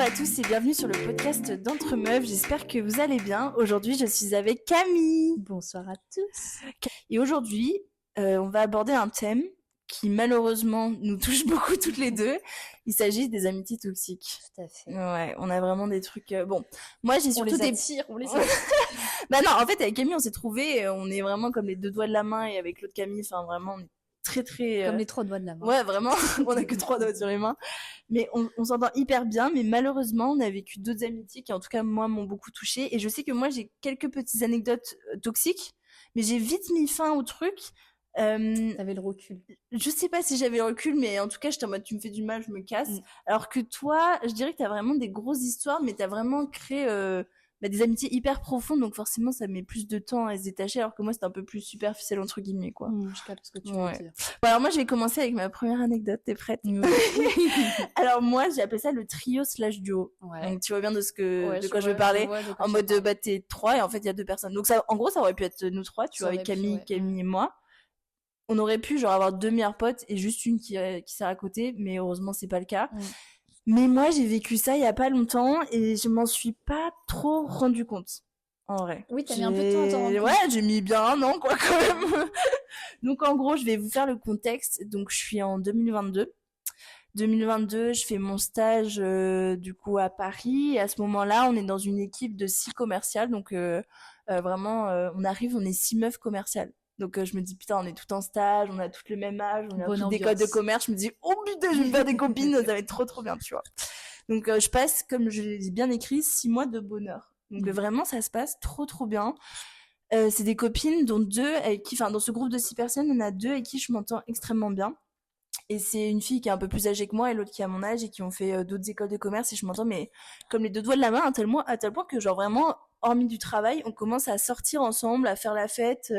à tous et bienvenue sur le podcast d'Entre Meufs. J'espère que vous allez bien. Aujourd'hui, je suis avec Camille. Bonsoir à tous. Et aujourd'hui, on va aborder un thème qui malheureusement nous touche beaucoup toutes les deux. Il s'agit des amitiés toxiques. Tout à fait. Ouais, on a vraiment des trucs... Bon, moi j'ai surtout on les attire. Bah non, en fait avec Camille on s'est trouvés, on est vraiment comme les deux doigts de la main et avec l'autre Camille, enfin vraiment on est très... Comme les 3 doigts de la main. Ouais, vraiment, on a que 3 doigts sur les mains. Mais on s'entend hyper bien, mais malheureusement, on a vécu d'autres amitiés qui, en tout cas, moi, m'ont beaucoup touchée. Et je sais que moi, j'ai quelques petites anecdotes toxiques, mais j'ai vite mis fin au truc. T'avais le recul. Je sais pas si j'avais le recul, mais en tout cas, j'étais en mode, tu me fais du mal, je me casse. Alors que toi, je dirais que t'as vraiment des grosses histoires, mais t'as vraiment créé... des amitiés hyper profondes, donc forcément ça met plus de temps à se détacher, alors que moi c'était un peu plus superficiel entre guillemets quoi. Je capte ce que tu veux dire. Bon, alors moi je vais commencer avec ma première anecdote, t'es prête? Alors moi j'ai appelé ça le trio / duo. Ouais. Donc tu vois bien de quoi je veux parler, en mode t'es 3 et en fait il y a 2 personnes. Donc ça, en gros ça aurait pu être nous 3, tu vois, avec Camille et moi. On aurait pu genre avoir 2 meilleures potes et juste une qui sert à côté, mais heureusement c'est pas le cas. Mais moi, j'ai vécu ça il y a pas longtemps et je m'en suis pas trop rendu compte. En vrai. Oui, t'as mis un peu de temps à t'en rendre compte. Ouais, j'ai mis bien un an, quoi, quand même. Donc, en gros, je vais vous faire le contexte. Donc, je suis en 2022. 2022, je fais mon stage, du coup, à Paris. Et à ce moment-là, on est dans une équipe de 6 commerciales. Donc, vraiment, on est 6 meufs commerciales. Donc je me dis putain, on est tout en stage, on a toutes le même âge, on est toutes d'école de commerce. Je me dis oh putain, je vais me faire des copines, ça va être trop bien, tu vois. Donc je passe, comme je l'ai bien écrit, 6 mois de bonheur. Donc vraiment ça se passe trop bien. C'est des copines dont 2 avec qui, dans ce groupe de 6 personnes, il y en a 2 avec qui je m'entends extrêmement bien. Et c'est une fille qui est un peu plus âgée que moi et l'autre qui a mon âge et qui ont fait d'autres écoles de commerce et je m'entends mais comme les 2 doigts de la main à tel point que genre vraiment hormis du travail on commence à sortir ensemble, à faire la fête.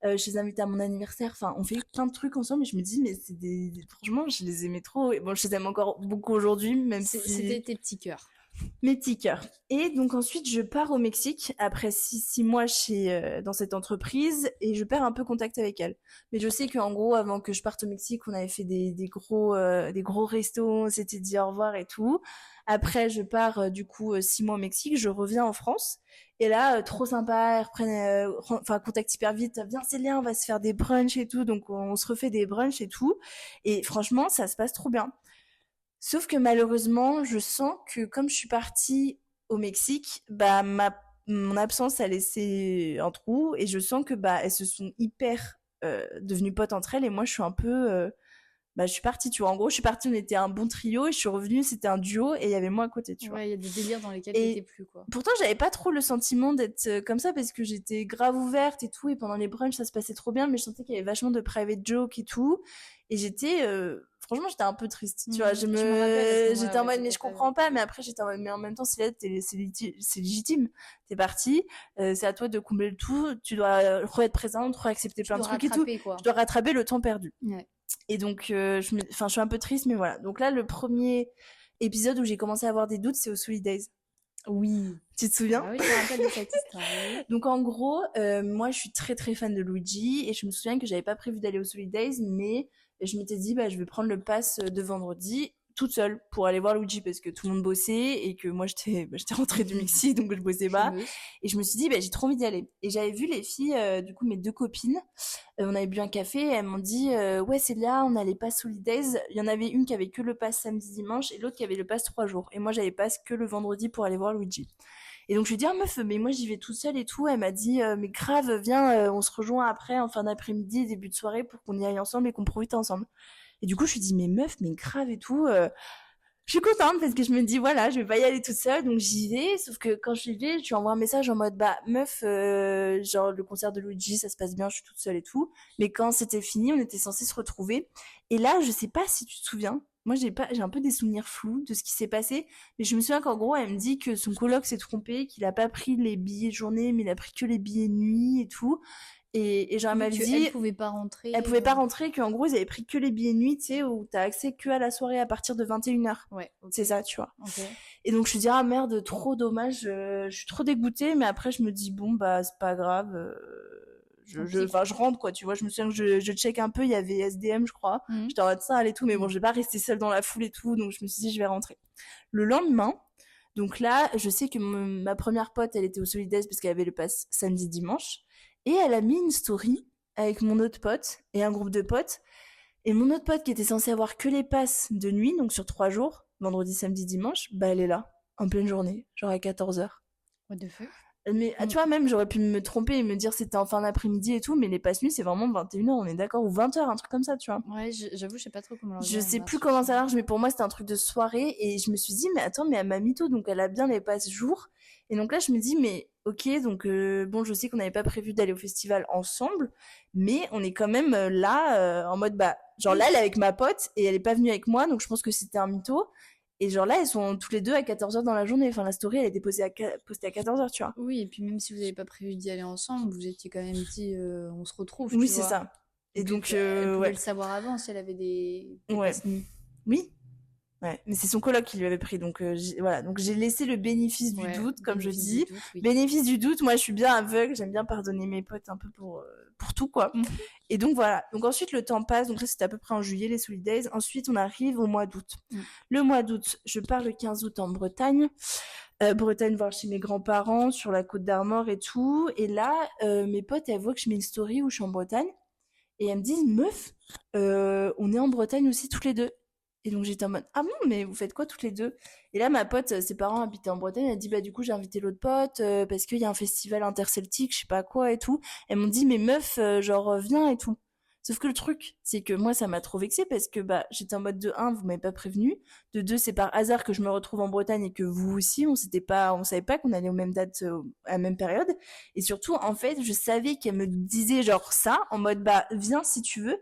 Je les invite à mon anniversaire, enfin on fait plein de trucs ensemble et je me dis mais franchement je les aimais trop et bon je les aime encore beaucoup aujourd'hui même si c'était tes petits cœurs. Mes petits cœurs. Et donc ensuite je pars au Mexique après 6 mois dans cette entreprise et je perds un peu contact avec elle. Mais je sais qu'en gros avant que je parte au Mexique on avait fait des gros restos, on s'était dit au revoir et tout. Après je pars du coup 6 mois au Mexique, je reviens en France et là trop sympa, elles reprennent contact hyper vite, viens Célia on va se faire des brunchs et tout, donc on se refait des brunchs et tout et franchement ça se passe trop bien. Sauf que malheureusement, je sens que comme je suis partie au Mexique, mon absence a laissé un trou et je sens que elles se sont hyper devenues potes entre elles et moi je suis un peu je suis partie, tu vois. En gros, je suis partie, on était un bon trio et je suis revenue, c'était un duo et il y avait moi à côté, tu vois. Ouais, il y a des délires dans lesquels t'étais plus, quoi. Pourtant, j'avais pas trop le sentiment d'être comme ça parce que j'étais grave ouverte et tout et pendant les brunchs, ça se passait trop bien mais je sentais qu'il y avait vachement de private joke et tout et franchement, j'étais un peu triste, tu vois. J'étais en mode, mais je comprends pas, mais après, j'étais en mode, mais en même temps, c'est légitime. T'es parti, c'est à toi de combler le tout, tu dois être présente, accepter plein de trucs et tout. Quoi. Je dois rattraper le temps perdu. Ouais. Et donc, je suis un peu triste, mais voilà. Donc là, le premier épisode où j'ai commencé à avoir des doutes, c'est au Solidays. Oui. Tu te souviens? Ah oui, je me rappelle de cette histoire. Donc en gros, moi je suis très fan de Luigi et je me souviens que j'avais pas prévu d'aller au Solidays, mais je m'étais dit je vais prendre le pass de vendredi toute seule pour aller voir Luigi parce que tout le monde bossait et que moi j'étais rentrée du Mexique donc je bossais pas et je me suis dit j'ai trop envie d'y aller et j'avais vu les filles du coup mes 2 copines on avait bu un café et elles m'ont dit ouais c'est là on a les passes Solidays, il y en avait une qui avait que le pass samedi dimanche et l'autre qui avait le pass 3 jours et moi j'avais pass que le vendredi pour aller voir Luigi. Et donc je lui ai dit meuf mais moi j'y vais toute seule et tout. Elle m'a dit mais grave viens on se rejoint après en fin d'après-midi début de soirée pour qu'on y aille ensemble et qu'on profite ensemble. Et du coup je lui ai dit mais meuf mais grave et tout. Je suis contente parce que je me dis voilà je vais pas y aller toute seule donc j'y vais. Sauf que quand je vais je lui envoie un message en mode meuf genre le concert de Luigi ça se passe bien je suis toute seule et tout. Mais quand c'était fini on était censés se retrouver. Et là je sais pas si tu te souviens. Moi, j'ai un peu des souvenirs flous de ce qui s'est passé, mais je me souviens qu'en gros, elle me dit que son coloc s'est trompé, qu'il a pas pris les billets journée, mais il a pris que les billets nuit et tout. Et genre, elle m'a dit... Elle pouvait pas rentrer. Elle pouvait pas rentrer, qu'en gros, ils avaient pris que les billets nuit, tu sais, où t'as accès que à la soirée à partir de 21h. Ouais. Okay. C'est ça, tu vois. Okay. Et donc, je me dis, ah merde, trop dommage, je suis trop dégoûtée, mais après, je me dis, bon, c'est pas grave, je rentre, quoi, tu vois. Je me souviens que je check un peu, il y avait SDM, je crois. J'étais en mode ça, allait tout, mais bon, je vais pas rester seule dans la foule et tout, donc je me suis dit, je vais rentrer. Le lendemain, donc là, je sais que ma première pote, elle était au Solidays parce qu'elle avait le pass samedi, dimanche, et elle a mis une story avec mon autre pote et un groupe de potes. Et mon autre pote qui était censé avoir que les passes de nuit, donc sur 3 jours, vendredi, samedi, dimanche, bah elle est là, en pleine journée, genre à 14h. What the fuck? Mais tu vois, même j'aurais pu me tromper et me dire c'était en fin d'après-midi et tout, mais les passes nuits c'est vraiment 21h, on est d'accord, ou 20h, un truc comme ça, tu vois. Ouais, j'avoue, je sais pas trop comment Je sais plus comment ça marche, mais pour moi c'était un truc de soirée et je me suis dit, mais attends, mais elle m'a mytho, donc elle a bien les passes jour. Et donc là je me dis, mais ok, donc bon, je sais qu'on n'avait pas prévu d'aller au festival ensemble, mais on est quand même là en mode, bah, genre là elle est avec ma pote et elle est pas venue avec moi, donc je pense que c'était un mytho. Et genre là, elles sont tous les deux à 14h dans la journée. Enfin, la story, elle a été postée à 14h, tu vois. Oui, et puis même si vous n'avez pas prévu d'y aller ensemble, vous étiez quand même dit on se retrouve. Oui, tu c'est vois. ça. Et puis, donc, elle pouvait ouais. le savoir avant si elle avait des Ouais. passes nuits. Oui. Ouais. Mais c'est son coloc qui lui avait pris. Donc, voilà. Donc, j'ai laissé le bénéfice du doute, comme je dis. Doute, oui. Bénéfice du doute. Moi, je suis bien aveugle. J'aime bien pardonner mes potes un peu pour tout, quoi. Et donc, voilà. Donc, ensuite, le temps passe. Donc, ça, c'était à peu près en juillet, les Solidays. Ensuite, on arrive au mois d'août. Le mois d'août, je pars le 15 août en Bretagne. Bretagne, voir chez mes grands-parents, sur la côte d'Armor et tout. Et là, mes potes, elles voient que je mets une story où je suis en Bretagne. Et elles me disent, meuf, on est en Bretagne aussi toutes les deux. Et donc j'étais en mode, ah bon, mais vous faites quoi toutes les deux? Et là, ma pote, ses parents habitaient en Bretagne, elle dit, bah du coup, j'ai invité l'autre pote parce qu'il y a un festival interceltique, je sais pas quoi et tout. Elles m'ont dit, mais meuf, genre, viens et tout. Sauf que le truc, c'est que moi, ça m'a trop vexée parce que bah, j'étais en mode de 1, vous m'avez pas prévenu. De 2, c'est par hasard que je me retrouve en Bretagne et que vous aussi, on savait pas qu'on allait aux mêmes dates, à la même période. Et surtout, en fait, je savais qu'elle me disait genre ça, en mode bah, viens si tu veux,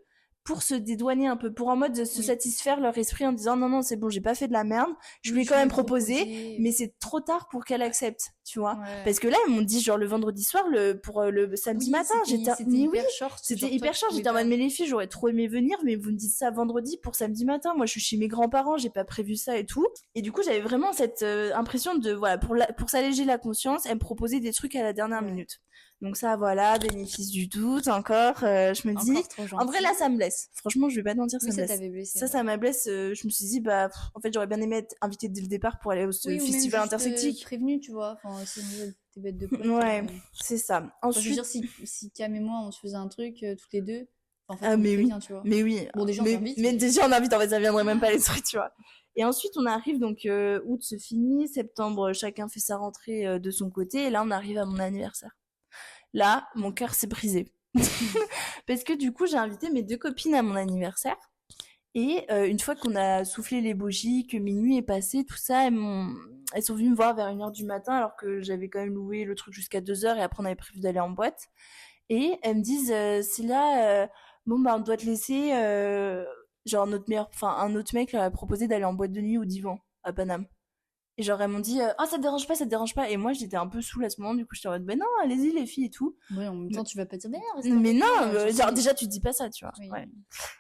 pour se dédouaner un peu, pour en mode de se satisfaire leur esprit en disant non, c'est bon, j'ai pas fait de la merde, je lui ai quand même proposé, mais c'est trop tard pour qu'elle accepte, tu vois. Ouais. Parce que là, ils m'ont dit genre le vendredi soir, pour le samedi matin, c'était hyper short. C'était hyper short, j'étais en mode mais les filles, j'aurais trop aimé venir, mais vous me dites ça vendredi pour samedi matin, moi je suis chez mes grands-parents, j'ai pas prévu ça et tout. Et du coup, j'avais vraiment cette impression de, voilà, pour s'alléger la conscience, elle me proposait des trucs à la dernière minute. Donc ça, voilà, bénéfice du doute, encore, je me dis, en vrai, là, ça me blesse. Franchement, je vais pas te mentir, ça me blesse. Blessé, ça m'a blessé. Je me suis dit, bah, en fait, j'aurais bien aimé être invitée dès le départ pour aller au festival interceltique. Prévenu, tu vois, enfin, c'est t'es bête de pote. Ouais, c'est ça. Ensuite, je veux dire, si Cam et moi, on se faisait un truc, toutes les deux, en fait, ah, mais oui, tu vois. mais oui. Bon, déjà, on invite. Mais déjà, on invite, en fait, ça viendrait même pas les trucs, tu vois. Et ensuite, on arrive, donc, août se finit, septembre, chacun fait sa rentrée de son côté, et là, on arrive à mon anniversaire. Là, mon cœur s'est brisé. Parce que du coup, j'ai invité mes 2 copines à mon anniversaire. Et une fois qu'on a soufflé les bougies, que minuit est passé, tout ça, elles sont venues me voir vers 1h du matin, alors que j'avais quand même loué le truc jusqu'à 2h, et après on avait prévu d'aller en boîte. Et elles me disent, c'est là, bon bah on doit te laisser, genre un autre mec leur a proposé d'aller en boîte de nuit au Divan, à Paname. Et genre, elles m'ont dit, oh, ça te dérange pas, ça te dérange pas. Et moi, j'étais un peu saoule à ce moment, du coup, j'étais en mode, ben non, allez-y, les filles et tout. Ouais, en même temps, tu vas pas dire, mais non, genre, déjà, tu te dis pas ça, tu vois. Oui. Ouais.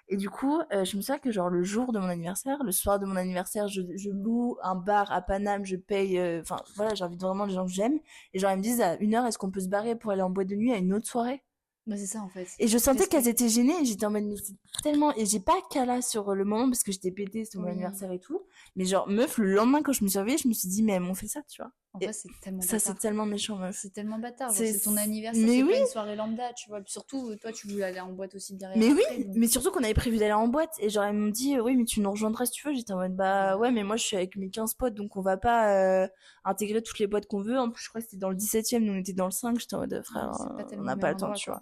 Et du coup, je me souviens que, genre, le jour de mon anniversaire, le soir de mon anniversaire, je loue un bar à Paname, je paye, enfin, voilà, j'invite vraiment les gens que j'aime. Et genre, elles me disent, à 1h, est-ce qu'on peut se barrer pour aller en boîte de nuit à une autre soirée? Bah, c'est ça, en fait. Et je sentais qu'elles étaient gênées, et j'étais en mode, mais c'est tellement, et j'ai pas cala sur le moment parce que j'étais pétée, c'était mon anniversaire et tout. Mais genre, meuf, le lendemain, quand je me suis réveillée, je me suis dit, mais elles m'ont fait ça, tu vois. En vrai, c'est tellement ça, c'est tellement méchant, meuf. C'est tellement bâtard. C'est ton anniversaire, mais c'est oui. pas une soirée lambda, tu vois. Puis surtout, toi, tu voulais aller en boîte aussi derrière. Mais après, oui, donc... mais surtout qu'on avait prévu d'aller en boîte. Et genre, elles m'ont dit, oui, mais tu nous rejoindras si tu veux. J'étais en mode, bah ouais, mais moi, je suis avec mes 15 potes, donc on va pas intégrer toutes les boîtes qu'on veut. En plus, je crois que c'était dans le 17e, nous on était dans le 5. J'étais en mode, frère, on n'a pas le temps, tu vois.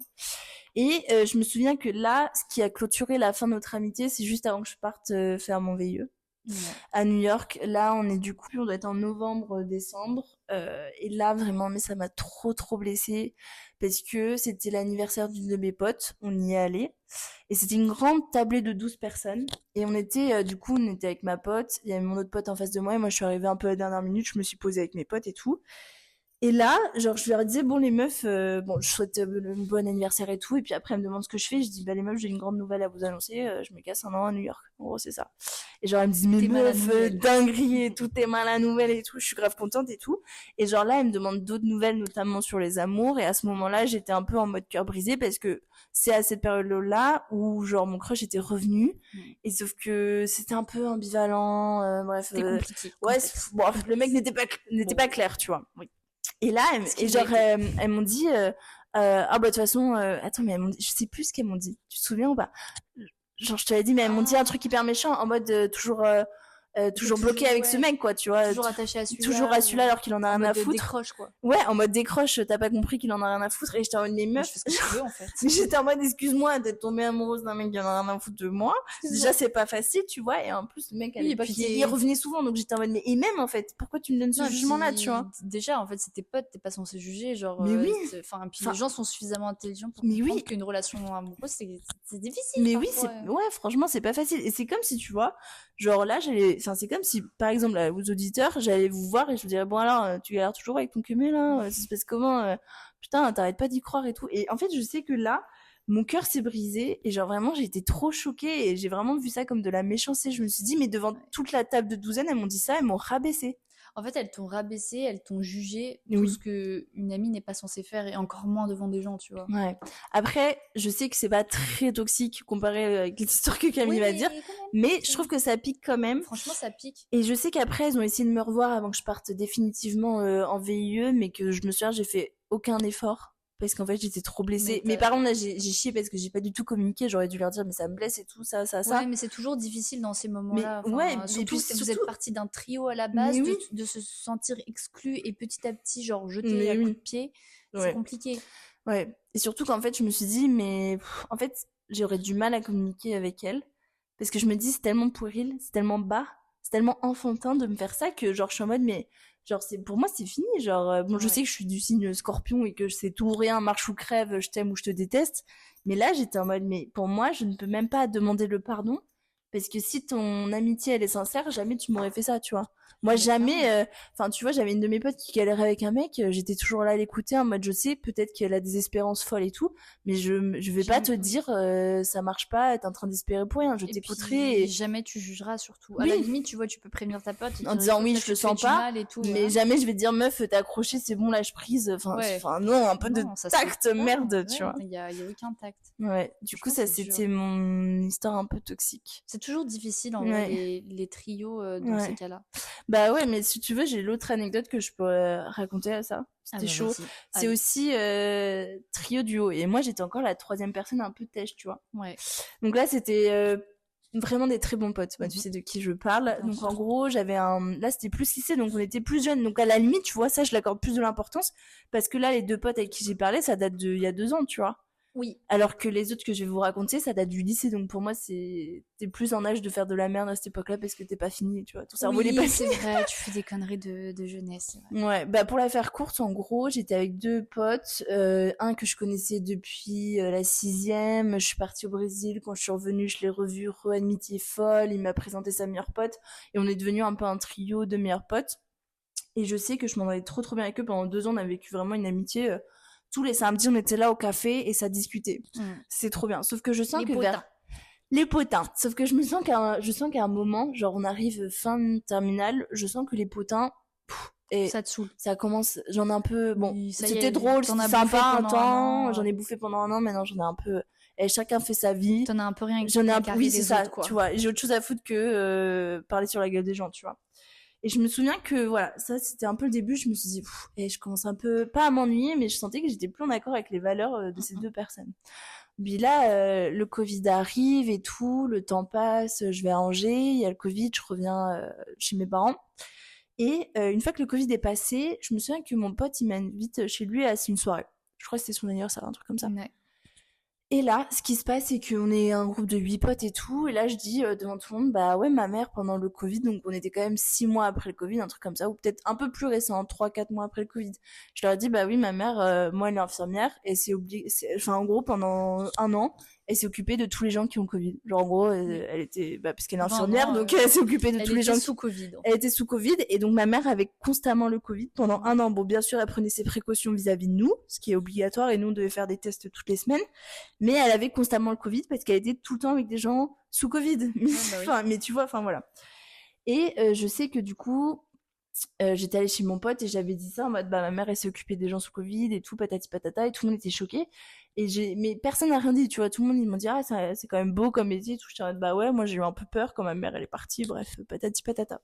Et je me souviens que là, ce qui a clôturé la fin de notre amitié, c'est juste avant que je parte faire mon VIE. Ouais. À New York. Là, on est du coup, on doit être en novembre, décembre. Et là, vraiment, mais ça m'a trop blessée parce que c'était l'anniversaire d'une de mes potes. On y est allé. Et c'était une grande tablée de 12 personnes. Et on était, du coup, on était avec ma pote. Il y avait mon autre pote en face de moi. Et moi, je suis arrivée un peu à la dernière minute. Je me suis posée avec mes potes et tout. Et là, genre, je leur disais, bon, les meufs, bon, je souhaite le bon anniversaire et tout. Et puis après, elles me demandent ce que je fais. Je dis, bah, les meufs, j'ai une grande nouvelle à vous annoncer. Je me casse 1 an à New York. En gros, c'est ça. Et genre, elles me disent, mais T'es mal à meuf, nouvelle. dinguerie et tout, t'es mal à nouvelle et tout. Je suis grave contente et tout. Et genre, là, elles me demandent d'autres nouvelles, notamment sur les amours. Et à ce moment-là, j'étais un peu en mode cœur brisé parce que c'est à cette période-là où, genre, mon crush était revenu. Et sauf que c'était un peu ambivalent. Bref. C'était compliqué. Ouais, complexe. bon, le mec n'était pas clair, tu vois. Oui. Et là, Ce et qu'il genre, a été. elles m'ont dit, ah bah de toute façon, attends, mais elles m'ont dit, je sais plus ce qu'elles m'ont dit. Tu te souviens ou pas? Genre, je te l'ai dit, mais elles m'ont dit un truc hyper méchant, en mode toujours bloqué avec ce ouais, mec, quoi, tu vois. toujours attaché à celui-là. Toujours à celui-là alors qu'il en a en rien à mode foutre. décroche, quoi. Ouais, en mode décroche, t'as pas compris qu'il en a rien à foutre. Et j'étais en mode, mais Moi, meuf, je fais ce que tu veux, en fait. mais j'étais en mode, excuse-moi d'être tombée amoureuse d'un mec qui en a rien à foutre de moi. Déjà, c'est pas facile, tu vois. Et en plus, le mec, à Oui, et l'époque, puis il revenait souvent. Donc j'étais en mode, mais et même, en fait, pourquoi tu me donnes ce Non, et jugement-là, puis, tu vois? déjà, en fait, c'est tes potes, t'es pas censé juger, genre, Mais oui. enfin, puis Enfin, les gens sont suffisamment intelligents pour mais comprendre oui. qu'une relation amoureuse, c'est difficile Mais oui, parfois. ouais, franchement, c'est pas facile. Et c'est comme si, tu vois, genre là, enfin, c'est comme si, par exemple, là, aux auditeurs, j'allais vous voir et je vous dirais, bon, alors, tu galères toujours avec ton cumul, là, ça se passe comment, putain, t'arrêtes pas d'y croire et tout. Et en fait, je sais que là, mon cœur s'est brisé et genre vraiment, j'ai été trop choquée et j'ai vraiment vu ça comme de la méchanceté. Je me suis dit, mais devant toute la table de douzaine, elles m'ont dit ça, elles m'ont rabaissé. En fait, elles t'ont rabaissé, elles t'ont jugé, tout Oui. ce que une amie n'est pas censée faire, et encore moins devant des gens, tu vois. Ouais. Après, je sais que c'est pas très toxique comparé avec les histoires que Camille Oui, va mais dire, quand même, mais je trouve que ça pique quand même. franchement, ça pique. Et je sais qu'après, elles ont essayé de me revoir avant que je parte définitivement en VIE, mais que je me souviens, j'ai fait aucun effort. Parce qu'en fait, j'étais trop blessée. Mais Mais par contre, là, j'ai chié parce que j'ai pas du tout communiqué. J'aurais dû leur dire, mais ça me blesse et tout, ça. Ouais, mais c'est toujours difficile dans ces moments-là. Mais ouais, Enfin, et surtout puis si vous surtout. êtes parti d'un trio à la Mais base, oui, de se sentir exclu et petit à petit, genre, jeté mais à coups oui. de pied, c'est Ouais. compliqué. Ouais. Et surtout qu'en fait, je me suis dit, mais en fait, j'aurais du mal à communiquer avec elle. Parce que je me dis, c'est tellement puéril, c'est tellement bas, c'est tellement enfantin de me faire ça que, genre, je suis en mode, mais, genre, pour moi, c'est fini. Genre, bon, je Ouais. sais que je suis du signe scorpion et que c'est tout ou rien, marche ou crève, je t'aime ou je te déteste. Mais là, j'étais en mode, mais pour moi, je ne peux même pas demander le pardon. Parce que si ton amitié, elle est sincère, jamais tu m'aurais fait ça, tu vois. Moi, Mais clairement. jamais, enfin, tu vois, j'avais une de mes potes qui galérait avec un mec, j'étais toujours là à l'écouter en mode, je sais, peut-être qu'elle a des espérances folles et tout, mais je vais pas te dire, ça marche pas, t'es en train d'espérer pour rien, je Et t'écouterai. puis, Et jamais tu jugeras, surtout. À la oui, limite, tu vois, tu peux prévenir ta pote et en dire, disant écoute, oui, là, je tu le te fais sens du pas, mal et tout. mais Voilà. jamais je vais dire, meuf, t'es accroché, c'est bon, lâche prise. Ouais. Enfin, non, un peu de Non, ça se fait tact, pas. merde, tu Ouais, vois. il y a aucun tact. Ouais, du coup, Franchement, ça, c'est dur. c'était mon histoire un peu toxique. C'est toujours difficile, en vrai, Ouais. les trios dans ces Ouais. cas-là. Bah ouais, mais si tu veux, j'ai l'autre anecdote que je pourrais raconter à ça. Ah C'était bah chaud. vas-y. C'est Allez. aussi trio duo. Et moi, j'étais encore la troisième personne un peu têche, tu vois. Ouais. Donc là, c'était vraiment des très bons potes. Bah, tu Mhm. sais de qui je parle. Bien Donc sûr. en gros, j'avais un... Là, c'était plus lycée, donc on était plus jeunes. Donc à la limite, tu vois, ça, je l'accorde plus de l'importance. Parce que là, les deux potes avec qui j'ai parlé, ça date d'il y a 2 ans, tu vois. Oui. Alors que les autres que je vais vous raconter, ça date du lycée. Donc pour moi, t'es plus en âge de faire de la merde à cette époque-là parce que t'es pas fini, tu vois. Ton cerveau, il est pas Oui, fini. c'est vrai, tu fais des conneries de jeunesse, c'est vrai. Ouais, bah pour la faire courte, en gros, j'étais avec 2 potes, un que je connaissais depuis la 6e, je suis partie au Brésil, quand je suis revenue, je l'ai revu, re-amitié folle, il m'a présenté sa meilleure pote, et on est devenu un peu un trio de meilleurs potes, et je sais que je m'entendais trop trop bien avec eux, pendant 2 ans, on a vécu vraiment une amitié, tous les samedis, on était là au café, et ça discutait, c'est trop bien, sauf que je sens Les que potins. Les potins. Sauf que je sens qu'à un moment, genre on arrive fin de terminale, je sens que les potins, et Ça te saoule. ça commence, j'en ai un peu, bon, Oui, ça y c'était est, drôle, t'en c'était as bouffé sympa un pendant un temps, an. j'en ai bouffé pendant un an, maintenant j'en ai un peu, et chacun fait sa vie. T'en as un peu rien J'en ai un peu, carré oui, c'est des ça, autres, quoi. tu vois, j'ai autre chose à foutre que parler sur la gueule des gens, tu vois. Et je me souviens que, voilà, ça c'était un peu le début, je me suis dit, et je commence un peu, pas à m'ennuyer, mais je sentais que j'étais plus en accord avec les valeurs de ces 2 personnes. Puis là, le Covid arrive et tout, le temps passe, je vais à Angers, il y a le Covid, je reviens chez mes parents. Et une fois que le Covid est passé, je me souviens que mon pote, il m'invite chez lui à une soirée. Je crois que c'était son anniversaire, un truc comme ça. Ouais. Et là, ce qui se passe, c'est qu'on est un groupe de 8 potes et tout. Et là, je dis devant tout le monde, bah ouais, ma mère, pendant le Covid, donc on était quand même 6 mois après le Covid, un truc comme ça, ou peut-être un peu plus récent, 3-4 mois après le Covid. Je leur dis, bah oui, ma mère, moi, elle est infirmière, et c'est obligé, enfin, en gros, pendant un an, elle s'est occupée de tous les gens qui ont Covid. Genre en gros, elle était, parce qu'elle est Enfin, infirmière, non, donc elle s'est occupée de elle tous les était gens. sous Covid. Elle était sous Covid, et donc ma mère avait constamment le Covid pendant 1 an. Bon, bien sûr, elle prenait ses précautions vis-à-vis de nous, ce qui est obligatoire, et nous on devait faire des tests toutes les semaines. Mais elle avait constamment le Covid parce qu'elle était tout le temps avec des gens sous Covid. Enfin, mais tu vois, enfin voilà. Et je sais que du coup, j'étais allée chez mon pote et j'avais dit ça en mode ma mère elle s'est occupée des gens sous Covid et tout, patati patata, et tout le monde était choqué. Mais personne n'a rien dit, tu vois. Tout le monde ils m'ont dit c'est quand même beau comme métier et tout. J'étais en mode ouais, moi j'ai eu un peu peur quand ma mère elle est partie, bref, patati patata.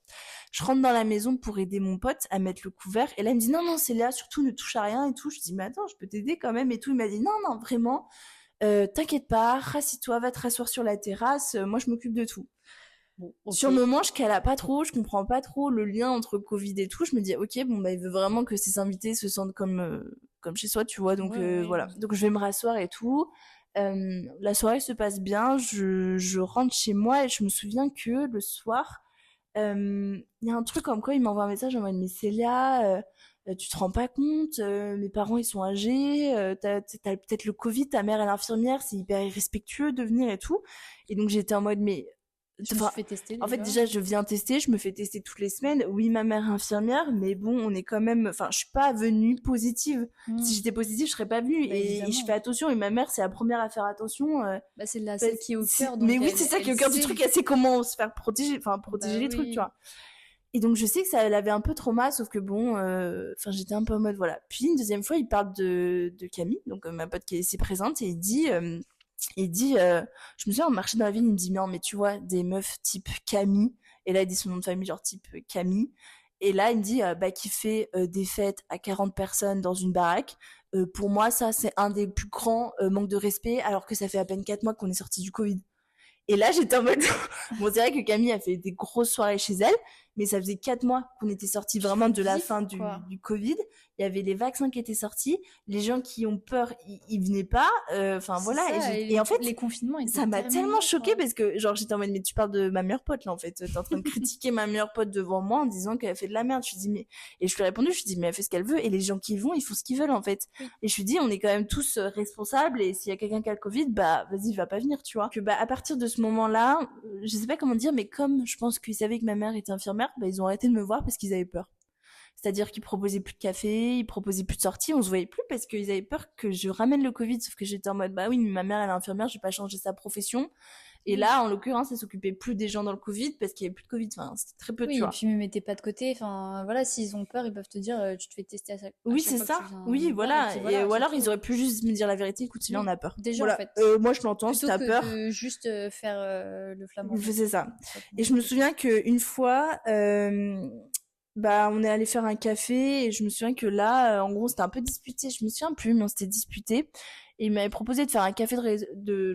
Je rentre dans la maison pour aider mon pote à mettre le couvert, et là il me dit non, c'est là, surtout ne touche à rien et tout. Je dis mais attends, je peux t'aider quand même et tout. Il m'a dit non, vraiment, t'inquiète pas, rassis-toi, va te rasseoir sur la terrasse, moi je m'occupe de tout. Bon, okay. Sur le moment, je cala pas trop, je comprends pas trop le lien entre Covid et tout. Je me dis, ok, bon, il veut vraiment que ses invités se sentent comme chez soi, tu vois. Donc voilà. Donc je vais me rasseoir et tout. La soirée se passe bien. Je rentre chez moi et je me souviens que le soir, il y a un truc comme quoi il m'envoie un message en mode, mais Célia, tu te rends pas compte, mes parents ils sont âgés, t'as peut-être le Covid, ta mère elle est infirmière, c'est hyper irrespectueux de venir et tout. Et donc j'étais en mode, mais je me suis fait tester déjà. En fait, déjà, je viens tester, je me fais tester toutes les semaines. Oui, ma mère est infirmière, mais bon, on est quand même, enfin, je suis pas venue positive. Si j'étais positive, je serais pas venue. Et je fais attention, et ma mère, c'est la première à faire attention. C'est celle qui est au cœur. Mais oui, c'est ça qui est au cœur du truc, elle sait comment se faire protéger, enfin, protéger les trucs, tu vois. Et donc, je sais que ça, elle avait un peu trauma, sauf que bon, enfin, j'étais un peu en mode, voilà. Puis, une deuxième fois, il parle de Camille, donc ma pote qui est ici présente, et il dit, je me souviens, on marchait dans la ville, il me dit, non, mais tu vois, des meufs type Camille, et là, il dit son nom de famille, genre type Camille, et là, il me dit, qui fait des fêtes à 40 personnes dans une baraque. Pour moi, ça, c'est un des plus grands manques de respect, alors que ça fait à peine 4 mois qu'on est sorti du Covid. Et là, j'étais en mode, bon, c'est vrai que Camille a fait des grosses soirées chez elle, mais ça faisait 4 mois qu'on était sortis vraiment de la fin du Covid. Il y avait les vaccins qui étaient sortis, les gens qui ont peur, ils venaient pas, enfin voilà. Ça, et en fait, les confinements ça m'a tellement choquée parce que, genre, j'étais en mode, mais tu parles de ma meilleure pote là, en fait. T'es en train de critiquer ma meilleure pote devant moi en disant qu'elle fait de la merde. Je lui dis, mais, et je lui ai répondu, je lui dis, mais elle fait ce qu'elle veut, et les gens qui y vont, ils font ce qu'ils veulent, en fait. Oui. Et je lui dis, on est quand même tous responsables, et s'il y a quelqu'un qui a le Covid, bah, vas-y, va pas venir, tu vois. Que, à partir de ce moment-là, je sais pas comment dire, mais comme je pense qu'ils savaient que ma mère était infirmière, bah, ils ont arrêté de me voir parce qu'ils avaient peur. C'est-à-dire qu'ils proposaient plus de café, ils proposaient plus de sorties, on se voyait plus parce qu'ils avaient peur que je ramène le Covid, sauf que j'étais en mode, bah oui, mais ma mère elle est infirmière, je vais pas changer sa profession. Et là, en l'occurrence, elle s'occupait plus des gens dans le Covid parce qu'il y avait plus de Covid, enfin, c'était très peu, tu vois. Oui, et puis me mettez pas de côté, enfin, voilà, s'ils ont peur, ils peuvent te dire, tu te fais tester à chaque fois. Oui, c'est ça, oui, voilà. Et ou alors, ils auraient pu juste me dire la vérité, écoute, là, on a peur. Déjà, voilà. en fait. Moi, je l'entends, si t'as peur. De juste faire le flamand. C'est ça. Et je me souviens qu'une fois, on est allé faire un café et je me souviens que là, en gros, c'était un peu disputé. Je me souviens plus, mais on s'était disputé. Et il m'avait proposé de faire un café de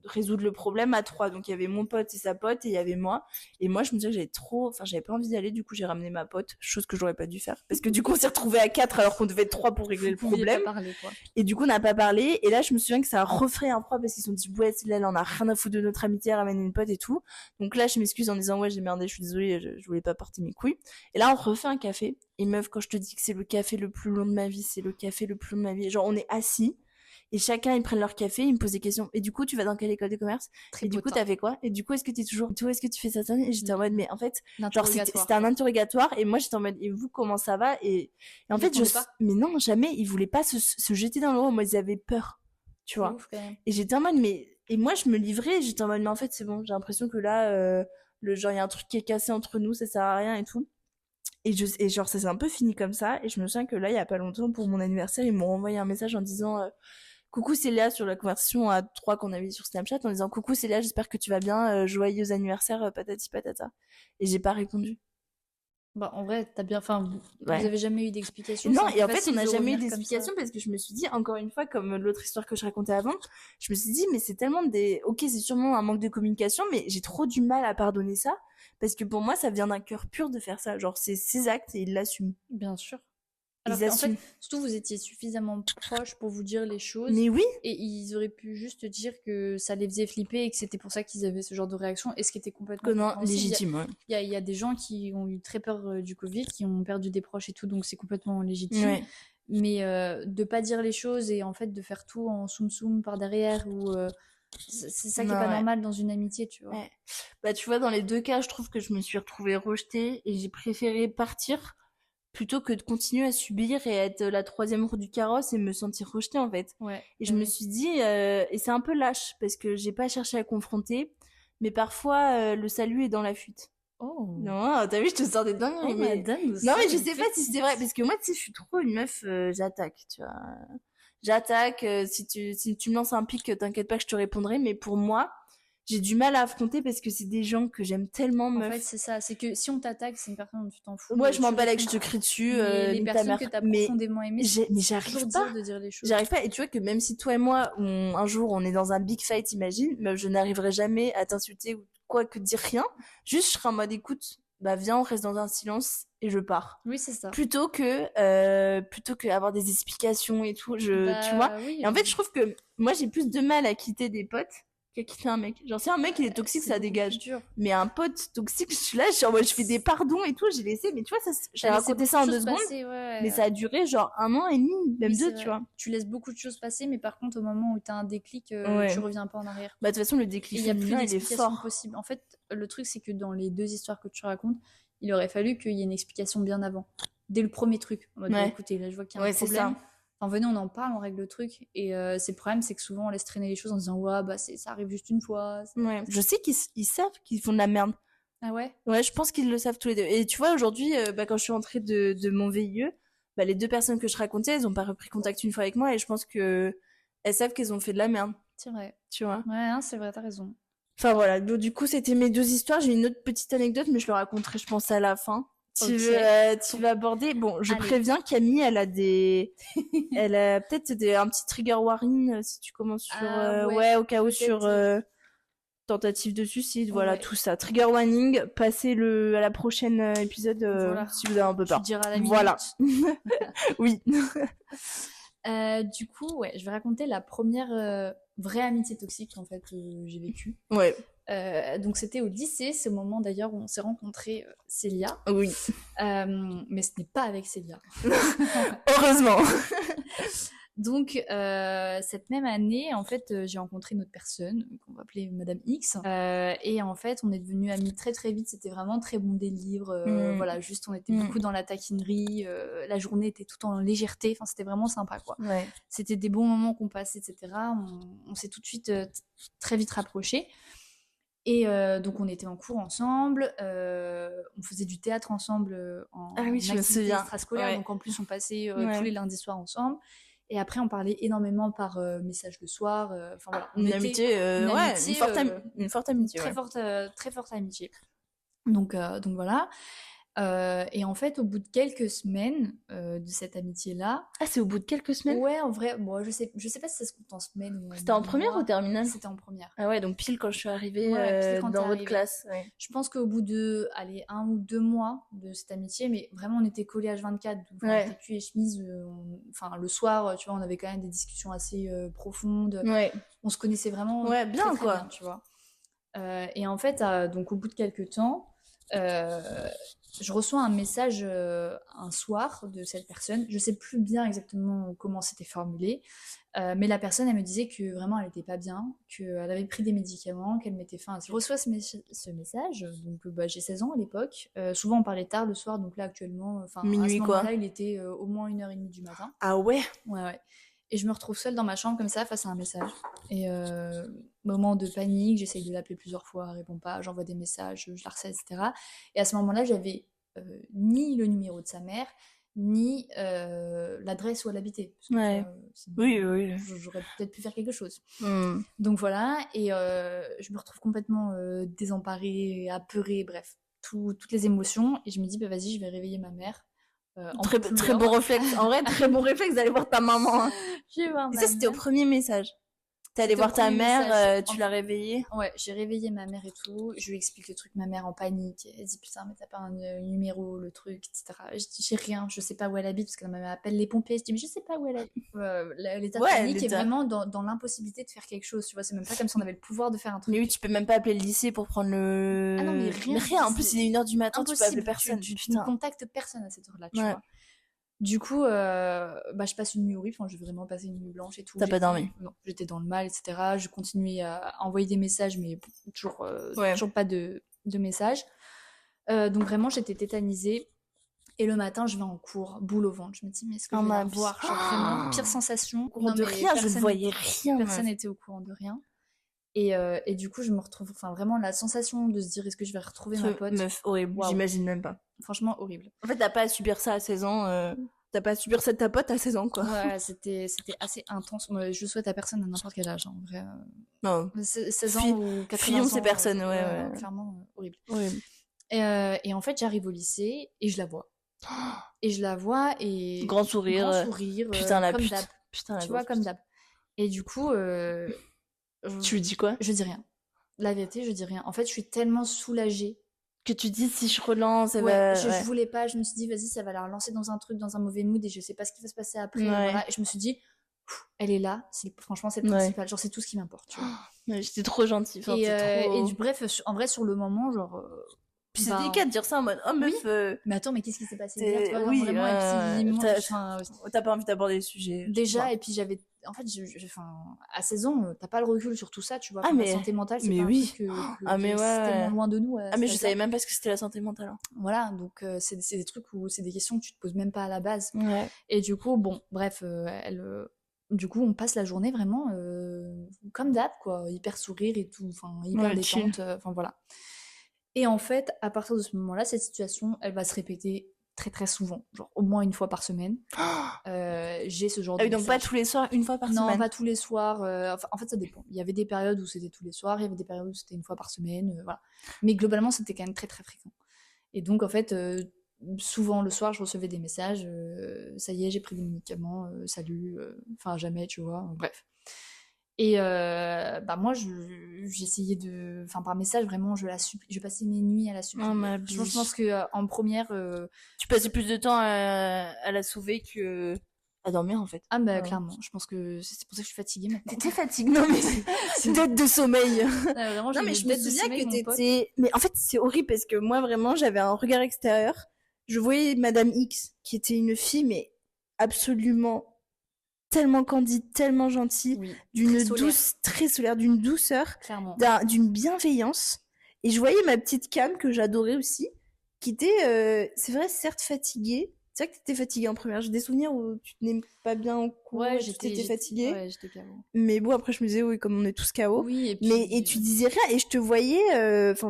résoudre le problème à 3. Donc il y avait mon pote et sa pote et il y avait moi. Et moi, je me disais que j'avais pas envie d'y aller. Du coup, j'ai ramené ma pote, chose que j'aurais pas dû faire. Parce que du coup, on s'est retrouvés à 4 alors qu'on devait être 3 pour régler le problème. Pas parler, quoi. Et du coup, on n'a pas parlé. Et là, je me souviens que ça a refait un froid parce qu'ils se sont dit, ouais, là, elle en a rien à foutre de notre amitié, elle ramène une pote et tout. Donc là, je m'excuse en disant, ouais, j'ai merdé, je suis désolée, je voulais pas porter mes couilles. Et là, on refait un café. Et meuf, quand je te dis que c'est le café le plus long de ma vie, c'est le café le plus long de ma vie. Genre, on est assis. Et chacun, ils prennent leur café, ils me posent des questions. Et du coup, tu vas dans quelle école de commerce? Et du coup, t'as fait quoi? Et du coup, est-ce que t'es toujours, est-ce que tu fais ça? Et j'étais en mode, mais en fait, genre, c'était un interrogatoire. Et moi, j'étais en mode, et vous, comment ça va? Et en fait, mais non, jamais. Ils voulaient pas se jeter dans l'eau. Moi, ils avaient peur. Tu vois? Ouf, quand même. Et j'étais en mode, et moi, je me livrais. J'étais en mode, mais en fait, c'est bon. J'ai l'impression que là, il y a un truc qui est cassé entre nous, ça sert à rien et tout. Et genre, ça s'est un peu fini comme ça. Et je me souviens que là, il y a pas longtemps, pour mon anniversaire, ils m'ont envoyé un message en disant, coucou Célia, sur la conversation à 3 qu'on avait sur Snapchat, en disant coucou Célia, j'espère que tu vas bien, joyeux anniversaire, patati patata. Et j'ai pas répondu. Bah, en vrai, t'as bien. Enfin, vous avez jamais eu d'explication? Non, et en fait, on n'a jamais eu d'explication parce que je me suis dit, encore une fois, comme l'autre histoire que je racontais avant, je me suis dit, mais c'est tellement ok, c'est sûrement un manque de communication, mais j'ai trop du mal à pardonner ça parce que pour moi, ça vient d'un cœur pur de faire ça. Genre, c'est ses actes et il l'assume. Bien sûr. Alors en fait, surtout, vous étiez suffisamment proches pour vous dire les choses. Mais oui. Et ils auraient pu juste dire que ça les faisait flipper et que c'était pour ça qu'ils avaient ce genre de réaction. Et ce qui était complètement légitime. Il y a des gens qui ont eu très peur du Covid, qui ont perdu des proches et tout, donc c'est complètement légitime. Ouais. Mais de pas dire les choses et en fait de faire tout en soum-soum par derrière ou C'est ça qui est Non, pas ouais. normal dans une amitié, tu vois. Ouais. Bah, tu vois, dans les deux cas, je trouve que je me suis retrouvée rejetée et j'ai préféré partir plutôt que de continuer à subir et être la troisième roue du carrosse et me sentir rejetée, en fait. Ouais. Et je me suis dit, et c'est un peu lâche parce que j'ai pas cherché à confronter, mais parfois, le salut est dans la fuite. Oh. Non, t'as vu, je te sors des dingueries, Oh, mais... madame, Non, mais je une sais pas si c'est vrai, parce que moi, tu sais, je suis trop une meuf, j'attaque, tu vois. J'attaque, si tu me lances un pic, t'inquiète pas que je te répondrai, mais pour moi, j'ai du mal à affronter parce que c'est des gens que j'aime tellement, En fait, meuf. c'est ça. C'est que si on t'attaque, c'est une personne dont tu t'en fous. Moi, je m'en Tu bats que je réponds. te crie dessus, Mais les ni ta personnes mère. que t'as Mais, profondément aimées, mais c'est toujours j'arrive pas. dur de dire les choses. J'arrive pas. Et tu vois que même si toi et moi, un jour, on est dans un big fight, imagine, mais je n'arriverai jamais à t'insulter ou quoi que dire rien. Juste, je serai en mode écoute, bah viens, on reste dans un silence et je pars. Oui, c'est ça. Plutôt que avoir des explications et tout, tu vois. Bah oui. Et en fait, je trouve que moi, j'ai plus de mal à quitter des potes qu'à quitter un mec. Genre, si un mec, il est toxique, c'est ça beaucoup dégage. plus dur. Mais un pote toxique, je suis là, genre, moi, je fais des pardons et tout, j'ai laissé, mais tu vois, j'ai T'as laissé raconté beaucoup ça de en 2 choses secondes, passer, ouais. mais ça a duré genre 1 an et demi, même Oui, 2, c'est tu vrai. vois. Tu laisses beaucoup de choses passer, mais par contre, au moment où t'as un déclic, Ouais. tu reviens pas en arrière. Bah, de toute façon, le Et déclic il y a plus féminin, il est d'explication fort. possible. En fait, le truc, c'est que dans les deux histoires que tu racontes, il aurait fallu qu'il y ait une explication bien avant. Dès le premier truc. En mode, Ouais. écoutez, là, je vois qu'il y a un Ouais, c'est problème. ça. Enfin, venez, on en parle, on règle le truc. Et c'est le problème, c'est que souvent, on laisse traîner les choses en disant, ouais, bah, ça arrive juste une fois. Ouais. Je sais qu'ils savent qu'ils font de la merde. Ah ouais? Ouais, je pense qu'ils le savent tous les deux. Et tu vois, aujourd'hui, bah, quand je suis rentrée de mon VIE, bah, les 2 personnes que je racontais, elles ont pas repris contact une fois avec moi et je pense que elles savent qu'elles ont fait de la merde, C'est vrai. tu vois. Ouais, hein, c'est vrai, t'as raison. Enfin voilà, donc, du coup, c'était mes 2 histoires. J'ai une autre petite anecdote, mais je le raconterai, je pense, à la fin. Ok. Tu vas aborder. Bon, je Allez. préviens, Camille, elle a peut-être un petit trigger warning si tu commences sur, Ah ouais, ouais, au cas où peut-être. sur tentative de suicide, voilà, Ouais. tout ça. Trigger warning, passez à la prochaine épisode Voilà. si vous avez un peu Tu peur. diras la Voilà. minute. Oui. Du coup, ouais, je vais raconter la première vraie amitié toxique en fait que j'ai vécue. Ouais. Donc c'était au lycée, c'est au moment d'ailleurs où on s'est rencontré Célia. Oui. Mais ce n'est pas avec Célia. Heureusement. Donc cette même année, en fait, j'ai rencontré une autre personne qu'on va appeler Madame X. Et en fait, on est devenus amis très très vite. C'était vraiment très bon délire. Voilà, juste on était beaucoup dans la taquinerie. La journée était tout en légèreté. Enfin, c'était vraiment sympa, quoi. Ouais. C'était des bons moments qu'on passait, etc. On s'est tout de suite très vite rapprochés. Et donc on était en cours ensemble, on faisait du théâtre ensemble en Ah oui, je me activité souviens. extrascolaire, Ouais. donc en plus on passait Ouais. tous les lundis soirs ensemble. Et après on parlait énormément par message le soir. Enfin voilà, on Une était amitié, une ouais, amitié, une forte amitié, très ouais. très forte amitié. Donc voilà. Et en fait, au bout de quelques semaines de cette amitié-là, Ah, c'est au bout de quelques semaines? ouais, en vrai, bon, je sais pas si ça se compte en semaines ou C'était en première mois. ou terminale? C'était en première. Ah ouais, donc pile quand je suis arrivée Ouais, pile quand dans t'es votre arrivée. classe. Ouais. Je pense qu'au bout de, allez, 1 ou 2 mois de cette amitié, mais vraiment on était collés H24, donc on Ouais. était cul et chemise. Enfin, le soir, tu vois, on avait quand même des discussions assez profondes. Ouais. On se connaissait vraiment Ouais, bien, très, très quoi. bien, tu vois. Et en fait, donc au bout de quelques temps, je reçois un message un soir de cette personne. Je sais plus bien exactement comment c'était formulé, mais la personne, elle me disait que vraiment elle était pas bien, qu'elle avait pris des médicaments, qu'elle mettait fin à ça. Je reçois ce message, donc bah, j'ai 16 ans à l'époque. Souvent on parlait tard le soir, donc là actuellement, enfin à Minuit, ce quoi. moment-là, il était au moins 1h30 du matin. Ah ouais? Ouais. Et je me retrouve seule dans ma chambre comme ça face à un message. Et moment de panique, j'essaye de l'appeler plusieurs fois, elle répond pas, j'envoie des messages, je la harcèle, etc. Et à ce moment-là, j'avais ni le numéro de sa mère, ni l'adresse où elle habitait. Parce que, Ouais. tu vois, sinon, Oui. j'aurais peut-être pu faire quelque chose. Hmm. Donc voilà, et je me retrouve complètement désemparée, apeurée, bref, toutes les émotions. Et je me dis, bah vas-y, je vais réveiller ma mère. Très bon réflexe. En vrai, très bon réflexe d'aller voir ta maman. Hein. Je vais voir Et ma ça, c'était au mère. premier message. T'es allée C'était au voir ta premier mère, message. tu l'as réveillée. Ouais, j'ai réveillé ma mère et tout. Je lui explique le truc, ma mère en panique. Elle dit putain, mais t'as pas un numéro, le truc, etc. Je dis j'ai rien, je sais pas où elle habite parce que ma mère appelle les pompiers. Je dis mais je sais pas où elle habite. L'état de Ouais, panique est l'état. vraiment dans l'impossibilité de faire quelque chose. Tu vois, c'est même pas comme si on avait le pouvoir de faire un truc. Mais oui, tu peux même pas appeler le lycée pour prendre le. Ah non, mais rien. En plus, il est 1h du matin, tu peux appeler Impossible. personne. Tu ne Putain. contactes personne à cette heure-là, tu Ouais. vois. Du coup, je passe une nuit horrible. Enfin, j'ai vraiment passé une nuit blanche et tout. T'as pas dormi? Non, j'étais dans le mal, etc. Je continuais à envoyer des messages, mais Ouais. toujours pas de messages. Donc vraiment, j'étais tétanisée. Et le matin, je vais en cours, boule au ventre. Je me dis, mais est-ce que je vais la revoir? Genre vraiment, pire sensation. Au courant de rien, je ne voyais rien. Personne n'était au courant de rien. Et du coup, je me retrouve, enfin vraiment, la sensation de se dire, est-ce que je vais retrouver ma pote? Meuf, horrible, Waouh. j'imagine même pas. Franchement, horrible. En fait, t'as pas à subir ça à 16 ans. T'as pas à subir ça de ta pote à 16 ans, quoi. Ouais, c'était assez intense. Je souhaite à personne à n'importe quel âge, hein, en vrai. Non. 16 ans ou 80 Fuyons ans. ces personnes, ouais. Clairement, horrible. Horrible. Et en fait, j'arrive au lycée et je la vois. Et je la vois et... Grand sourire. Putain, la comme pute. d'hab. Putain, la Tu vois, grosse comme pute. d'hab. Et du coup... Tu lui dis quoi? Je dis rien. La vérité, je dis rien. En fait, je suis tellement soulagée. Que tu dis, si je relance, elle Ouais, va... je voulais pas. Je me suis dit, vas-y, ça va la relancer dans un truc, dans un mauvais mood et je sais pas ce qui va se passer après. Ouais. Voilà. Et je me suis dit, elle est là. Franchement, c'est le principal. Genre, c'est tout ce qui m'importe. Tu vois. Ouais, j'étais trop gentille. Enfin, Bref, en vrai, sur le moment, genre... Puis c'est délicat de dire ça en mode, oh meuf... Oui. Mais attends, mais qu'est-ce qui s'est passé hier, tu vois, oui, vraiment, et puis, t'as pas envie d'aborder le sujet. Déjà, et puis j'avais... En fait, à 16 ans, t'as pas le recul sur tout ça, tu vois. La santé mentale, c'est pas un truc c'est tellement loin de nous. Mais je savais même pas ce que c'était la santé mentale. Hein. Voilà, donc c'est des trucs où c'est des questions que tu te poses même pas à la base. Ouais. Et du coup, bon, bref, du coup, on passe la journée vraiment comme d'hab, quoi. Hyper sourire et tout, enfin, hyper détente, enfin voilà. Et en fait, à partir de ce moment-là, cette situation, elle va se répéter très très souvent, genre au moins une fois par semaine. J'ai ce genre de donc pas tous les soirs, une fois par semaine? Non, pas tous les soirs. En fait, ça dépend. Il y avait des périodes où c'était tous les soirs, il y avait des périodes où c'était une fois par semaine, voilà. Mais globalement, c'était quand même très très fréquent. Et donc, en fait, souvent le soir, je recevais des messages, ça y est, j'ai pris des médicaments, salut, enfin jamais, tu vois, bref. Et moi, j'essayais de... Enfin, par message, vraiment, je passais mes nuits à la supplier. Je pense qu'en première... Tu passais plus de temps à la sauver que à dormir, en fait. Ah bah clairement, je pense que c'est pour ça que je suis fatiguée maintenant. T'étais fatiguée? Non mais c'est dette de sommeil. Vraiment, non mais je me souviens que t'étais... Mais en fait, c'est horrible parce que moi, vraiment, j'avais un regard extérieur. Je voyais Madame X, qui était une fille, mais absolument... tellement candide, tellement gentille, d'une douce, très solaire, d'une douceur, d'une bienveillance. Et je voyais ma petite Cam, que j'adorais aussi, qui était, c'est vrai, certes fatiguée. C'est vrai que t'étais fatiguée en première. J'ai des souvenirs où tu tenais pas bien en cours, j'étais fatiguée. Ouais, j'étais KO. Mais bon, après, je me disais, oui, comme on est tous KO. Oui, et puis... Et tu disais rien, et je te voyais,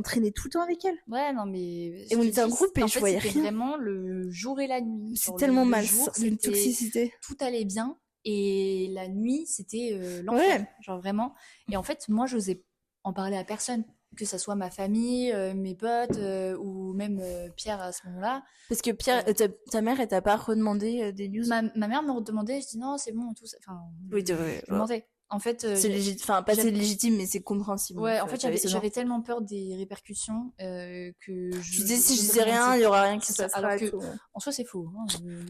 traîner tout le temps avec elle. Ouais, non, mais... Et on était en groupe, et je voyais rien. C'était vraiment le jour et la nuit. C'est tellement mal, une toxicité. Tout allait bien. Et la nuit, c'était l'enfer, genre vraiment. Et en fait, moi, j'osais en parler à personne, que ça soit ma famille, mes potes, ou même Pierre à ce moment-là. Parce que Pierre, ta mère, elle t'a pas redemandé des news? Ma mère me redemandait, je dis non, c'est bon, tout ça. Enfin, je mentais. En fait, c'est légitime, enfin pas c'est légitime, mais c'est compréhensible. Ouais, en fait, j'avais tellement peur des répercussions que je disais si je disais rien, il y aura rien qui se passera. Alors que, en soi, c'est faux. Hein.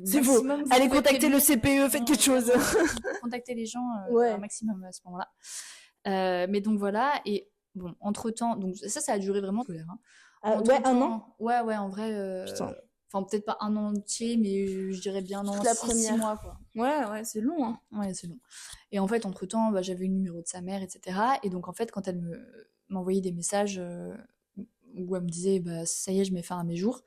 C'est faux. Allez contacter le CPE, faites quelque chose. Contacter les gens un maximum à ce moment-là. Mais donc voilà, et bon, entre temps, donc ça a duré vraiment. Hein. Un an. Ouais, en vrai. Enfin, peut-être pas un an entier, mais je dirais bien un an, 6 mois, quoi. Ouais, c'est long, hein. Ouais, c'est long. Et en fait, entre-temps, j'avais le numéro de sa mère, etc. Et donc, en fait, quand elle m'envoyait des messages où elle me disait, ça y est, je mets fin à mes jours,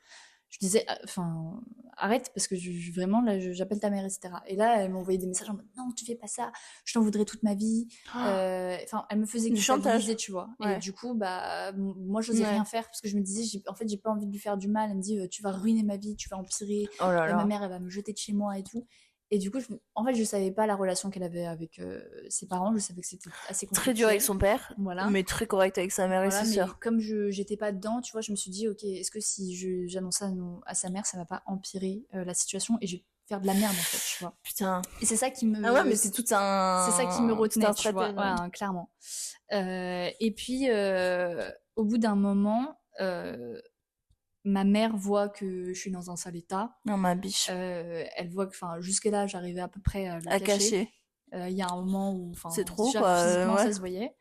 je disais, enfin, arrête, parce que vraiment, là, j'appelle ta mère, etc. Et là, elle m'envoyait des messages en mode, non, tu fais pas ça, je t'en voudrais toute ma vie. Enfin, elle me faisait du chantage, tu vois. Ouais. Et du coup, moi, j'osais rien faire, parce que je me disais, en fait, j'ai pas envie de lui faire du mal. Elle me dit, tu vas ruiner ma vie, tu vas empirer. Ma mère, elle va me jeter de chez moi et tout. Et du coup, en fait, je savais pas la relation qu'elle avait avec ses parents. Je savais que c'était assez compliqué. Très dur avec son père, mais très correct avec sa mère et ses sœurs. Comme j'étais pas dedans, tu vois, je me suis dit, ok, est-ce que si j'annonce ça à sa mère, ça va pas empirer la situation et je vais faire de la merde, en fait, tu vois. Putain. Et c'est ça qui me... Ah ouais, mais c'est tout un... C'est ça qui me retenait, tu vois. Ouais, clairement. Et puis, au bout d'un moment... ma mère voit que je suis dans un sale état. Non, ma biche. Elle voit que, jusque-là, j'arrivais à peu près à la cacher. Il y a un moment où, c'est trop, quoi. Physiquement, ça se voyait.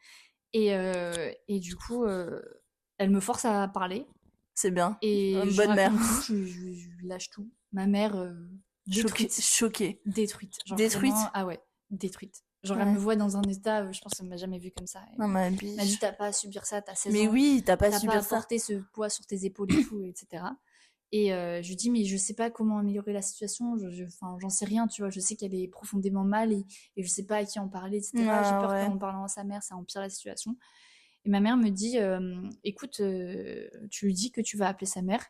Et du coup, elle me force à parler. C'est bien. Et une bonne mère. Je lui lâche tout. Ma mère, Choquée. Détruite. Genre Détruite. vraiment, ah ouais, détruite. Genre, elle me voit dans un état, je pense qu'elle m'a jamais vue comme ça. Non, ma Elle m'a dit, biche. t'as pas à subir ça, t'as 16 Mais ans. oui, t'as pas à T'as pas subir à ça. porter ce poids sur tes épaules et tout, etc. Et je lui dis, mais je sais pas comment améliorer la situation, enfin, j'en sais rien, tu vois, je sais qu'elle est profondément mal et je sais pas à qui en parler, etc. J'ai peur qu'en parlant à sa mère, ça empire la situation. Et ma mère me dit, écoute, tu lui dis que tu vas appeler sa mère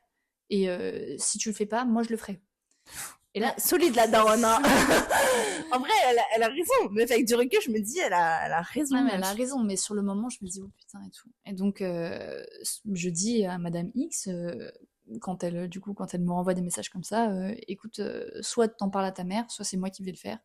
et si tu le fais pas, moi je le ferai. Et là, solide la daronne. Hein. En vrai, elle a raison. Mais avec du recul, je me dis, elle a raison. Ah, mais elle a raison, mais sur le moment, je me dis, oh putain et tout. Et donc, je dis à Madame X, quand elle me renvoie des messages comme ça, écoute, soit t'en parles à ta mère, soit c'est moi qui vais le faire.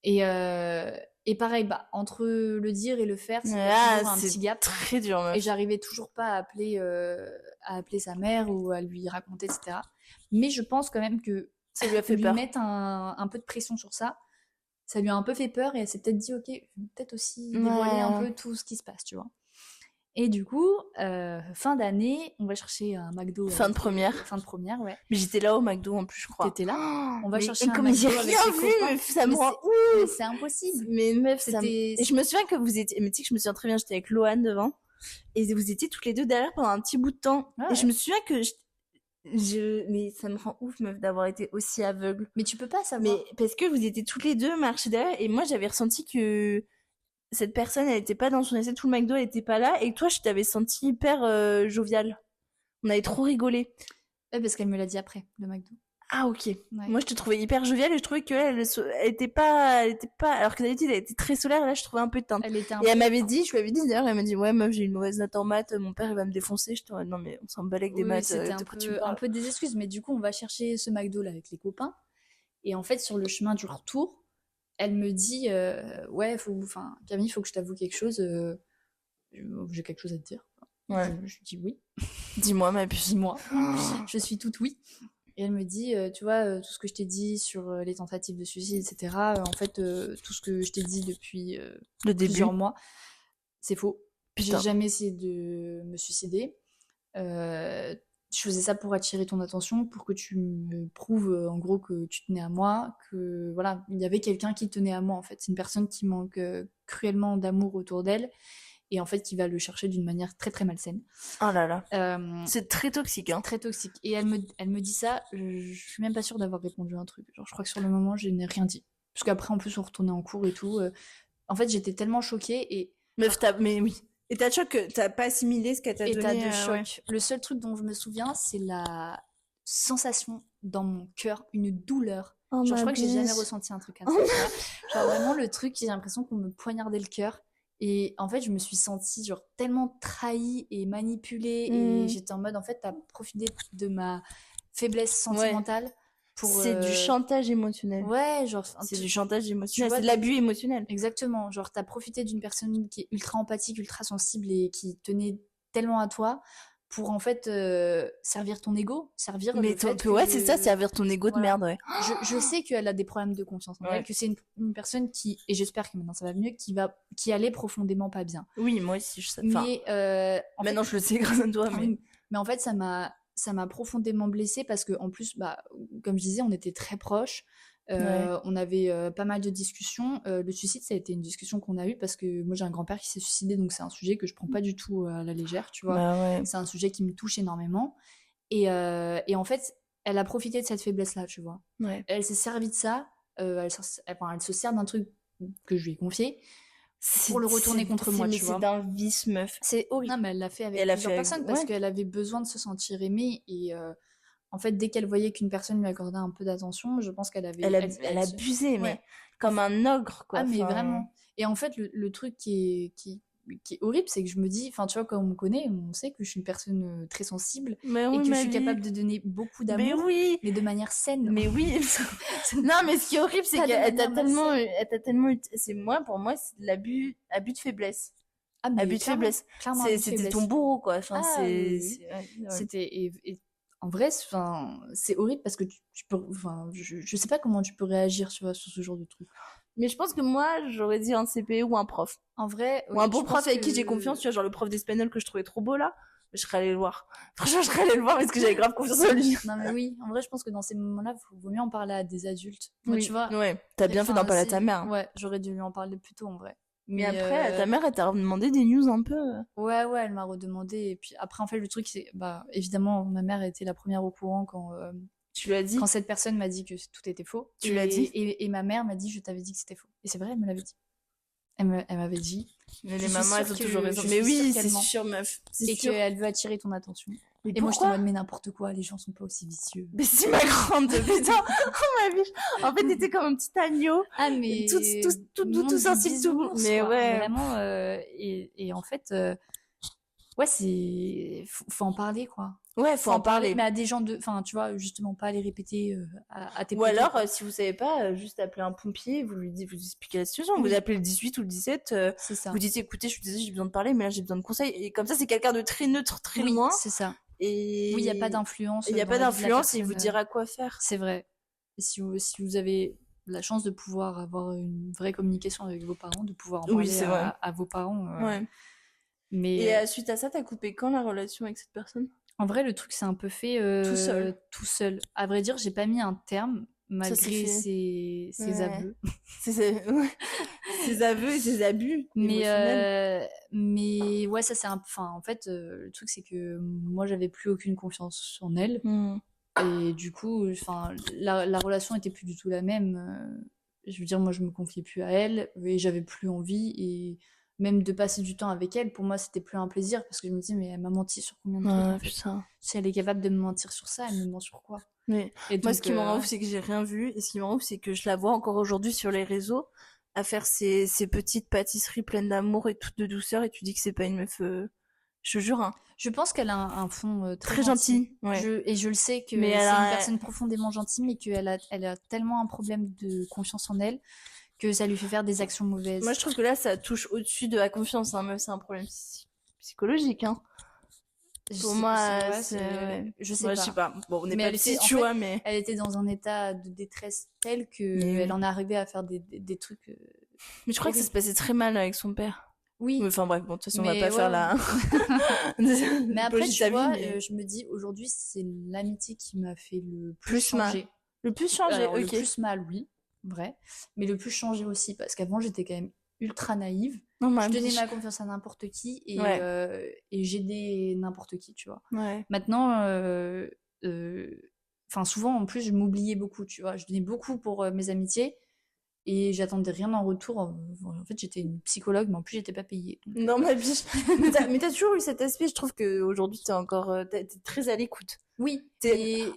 Et pareil, bah, entre le dire et le faire, c'est toujours un petit gap. Très dur, meuf. Et j'arrivais toujours pas à appeler sa mère ou à lui raconter, etc. Mais je pense quand même que ça lui a fait peur. Mettre un peu de pression sur ça lui a un peu fait peur et elle s'est peut-être dit, ok, je vais peut-être aussi dévoiler un peu tout ce qui se passe, tu vois. Et du coup, fin d'année, on va chercher un McDo. Fin de première, ouais. Mais j'étais là au McDo en plus, je crois. T'étais là. On va chercher un McDo j'ai rien vu, mais ça me rend ouf. C'est impossible. Mais meuf, et je me souviens que vous étiez... Mais tu sais que je me souviens très bien, j'étais avec Loane devant. Et vous étiez toutes les deux derrière pendant un petit bout de temps. Ah, et je me souviens que mais ça me rend ouf, meuf, d'avoir été aussi aveugle. Mais tu peux pas savoir. Mais parce que vous étiez toutes les deux marchées derrière et moi j'avais ressenti que cette personne elle était pas dans son essai, tout le McDo elle était pas là et toi je t'avais senti hyper joviale. On avait trop rigolé. Ouais, parce qu'elle me l'a dit après, le McDo. Ah ok. Ouais. Moi je te trouvais hyper joviale et je trouvais qu'elle elle était pas alors que d'habitude elle était très solaire et là je trouvais un peu teinte. Elle m'avait dit, je lui avais dit d'ailleurs, elle m'a dit ouais meuf j'ai une mauvaise note en maths, mon père il va me défoncer. Je te non mais on s'en balait avec des maths. C'était un peu des excuses, mais du coup on va chercher ce McDo là avec les copains et en fait sur le chemin du retour elle me dit ouais Camille faut que je t'avoue quelque chose, j'ai quelque chose à te dire. Ouais. Je dis oui. Dis-moi ma puce. Dis-moi. Je suis toute oui. Et elle me dit, tu vois, tout ce que je t'ai dit sur les tentatives de suicide, etc., en fait, tout ce que je t'ai dit depuis plusieurs mois, c'est faux. J'ai jamais essayé de me suicider. Je faisais ça pour attirer ton attention, pour que tu me prouves, en gros, que tu tenais à moi, que, voilà, il y avait quelqu'un qui tenait à moi, en fait. C'est une personne qui manque cruellement d'amour autour d'elle. Et en fait qui va le chercher d'une manière très très malsaine. Oh là là. C'est très toxique, hein. Très toxique. Et elle me dit ça, je suis même pas sûre d'avoir répondu à un truc. Genre je crois que sur le moment je n'ai rien dit. Parce qu'après en plus on retournait en cours et tout. En fait j'étais tellement choquée et... Meuf, mais oui. État de choc que t'as pas assimilé ce qu'elle t'a donné. État de choc. Ouais. Le seul truc dont je me souviens c'est la sensation dans mon cœur, une douleur. Genre je crois que j'ai jamais ressenti un truc comme ça. Genre vraiment le truc, j'ai l'impression qu'on me poignardait le cœur. Et en fait, je me suis sentie genre tellement trahie et manipulée et j'étais en mode en fait, t'as profité de ma faiblesse sentimentale pour. C'est du chantage émotionnel. Ouais, genre. C'est du chantage émotionnel. C'est de l'abus émotionnel. Exactement. Genre, t'as profité d'une personne qui est ultra empathique, ultra sensible et qui tenait tellement à toi pour en fait servir ton ego, servir mais ouais c'est ça, servir ton ego de merde. Ouais. Je sais qu'elle a des problèmes de confiance en elle, que c'est une personne qui, et j'espère que maintenant ça va mieux, qui allait profondément pas bien. Oui, moi aussi je sais. Mais maintenant je le sais grâce à toi. Mais en fait ça m'a profondément blessée parce que en plus bah comme je disais on était très proches. On avait pas mal de discussions. Le suicide, ça a été une discussion qu'on a eue parce que moi j'ai un grand-père qui s'est suicidé, donc c'est un sujet que je prends pas du tout à la légère, tu vois. C'est un sujet qui me touche énormément. Et en fait, elle a profité de cette faiblesse-là, tu vois. Elle s'est servie de ça. Elle se sert d'un truc que je lui ai confié pour le retourner contre moi, tu vois. C'est d'un vice, meuf. C'est horrible. Non, mais elle l'a fait avec plusieurs personnes parce qu'elle avait besoin de se sentir aimée et en fait, dès qu'elle voyait qu'une personne lui accordait un peu d'attention, je pense qu'elle avait... Elle abusait, mais comme un ogre, quoi. Ah, mais vraiment. Et en fait, le truc qui est horrible, c'est que je me dis... Enfin, tu vois, quand on me connaît, on sait que je suis une personne très sensible et que je suis capable de donner beaucoup d'amour, mais de manière saine. Mais oui. Non, mais ce qui est horrible, c'est qu'elle t'a tellement... Pour moi, c'est de l'abus de faiblesse. Ah, mais abus de faiblesse. C'était ton bourreau, quoi. Enfin, C'était... En vrai, c'est horrible parce que tu peux, je sais pas comment tu peux réagir, tu vois, sur ce genre de truc. Mais je pense que moi, j'aurais dit un CPE ou un prof. En vrai, ou un bon prof avec qui j'ai confiance, tu vois, genre le prof d'espagnol que je trouvais trop beau là. je serais allée le voir. Franchement, je serais allée le voir parce que j'avais grave confiance en lui. Non, mais oui, en vrai, je pense que dans ces moments-là, vaut mieux en parler à des adultes. Moi, Oui, tu vois, ouais, t'as bien fait d'en parler à ta mère. Ouais, j'aurais dû lui en parler plus tôt, en vrai. Mais après, ta mère, elle t'a demandé des news un peu. Ouais, elle m'a redemandé. Et puis après, en fait, le truc, c'est, bah, évidemment, ma mère était la première au courant Tu lui as dit quand cette personne m'a dit que tout était faux. Tu l'as dit et ma mère m'a dit, je t'avais dit que c'était faux. Et c'est vrai, elle me l'avait dit. Elle m'avait dit. Mais les mamans, elles ont toujours raison. Mais oui, c'est sûr, meuf. Et qu'elle veut attirer ton attention. Et moi, je t'en mode, mais n'importe quoi, les gens sont pas aussi vicieux. Mais si, ma grande, putain, oh ma biche. En fait, t'étais comme un petit agneau. Ah, mais. Tout sensible, tout. Mais ouais. Vraiment, et en fait, ouais, faut en parler, quoi. Ouais, faut en parler. Mais à des gens enfin, tu vois, justement, pas les répéter à tes potos. Ou alors, si vous savez pas, juste appeler un pompier, vous expliquez la situation. Oui. Vous appelez le 18 ou le 17. C'est ça. Vous dites, écoutez, je suis désolée, j'ai besoin de parler, mais là, j'ai besoin de conseils. Et comme ça, c'est quelqu'un de très neutre, très loin. C'est ça. Et oui, il n'y a pas d'influence. Il n'y a pas d'influence et il vous dira quoi faire. C'est vrai. Et si vous avez la chance de pouvoir avoir une vraie communication avec vos parents, de pouvoir en parler à vos parents. Ouais. Mais... Et suite à ça, t'as coupé quand la relation avec cette personne ? En vrai, le truc s'est un peu fait tout seul. À vrai dire, j'ai pas mis un terme malgré ses aveux. Ses aveux et ses abus. Mais ouais, ça c'est enfin, en fait, le truc c'est que moi j'avais plus aucune confiance en elle. Et du coup, enfin, la relation était plus du tout la même. Je veux dire, moi je me confiais plus à elle et j'avais plus envie, et même de passer du temps avec elle, pour moi c'était plus un plaisir, parce que je me disais, mais elle m'a menti sur combien de trucs en fait. Si elle est capable de me mentir sur ça, elle me ment sur quoi? Mais et moi, ce qui me rend ouf, c'est que j'ai rien vu, et ce qui me rend ouf, c'est que je la vois encore aujourd'hui sur les réseaux à faire ces petites pâtisseries pleines d'amour et toutes de douceur, et tu dis que c'est pas une meuf, je te jure, hein. Je pense qu'elle a un fond très gentil. Ouais. Et je le sais que c'est une personne profondément gentille, mais qu'elle a tellement un problème de confiance en elle que ça lui fait faire des actions mauvaises. Moi, je trouve que là, ça touche au-dessus de la confiance, hein. Même c'est un problème psychologique, hein. Pour moi, je sais pas. Je sais pas. Bon, on n'est pas psy, tu vois, mais... Elle était dans un état de détresse tel qu'elle en est arrivée à faire des trucs... Mais je crois que ça se passait très mal avec son père. Oui. Enfin bref, bon, de toute façon, on va pas faire la... Mais après, tu vois, je me dis, aujourd'hui, c'est l'amitié qui m'a fait le plus changer. Mal. Le plus changer, alors, le plus mal, oui, vrai. Mais le plus changer aussi, parce qu'avant, j'étais quand même ultra naïve. Je donnais ma confiance à n'importe qui et j'aidais n'importe qui, tu vois. Maintenant, souvent, en plus, je m'oubliais beaucoup, tu vois. Je donnais beaucoup pour mes amitiés et j'attendais rien en retour. En fait, j'étais une psychologue, mais en plus, j'étais pas payée. Donc... Non, ma biche. mais t'as toujours eu cet aspect. Je trouve qu'aujourd'hui, t'es très à l'écoute. Oui.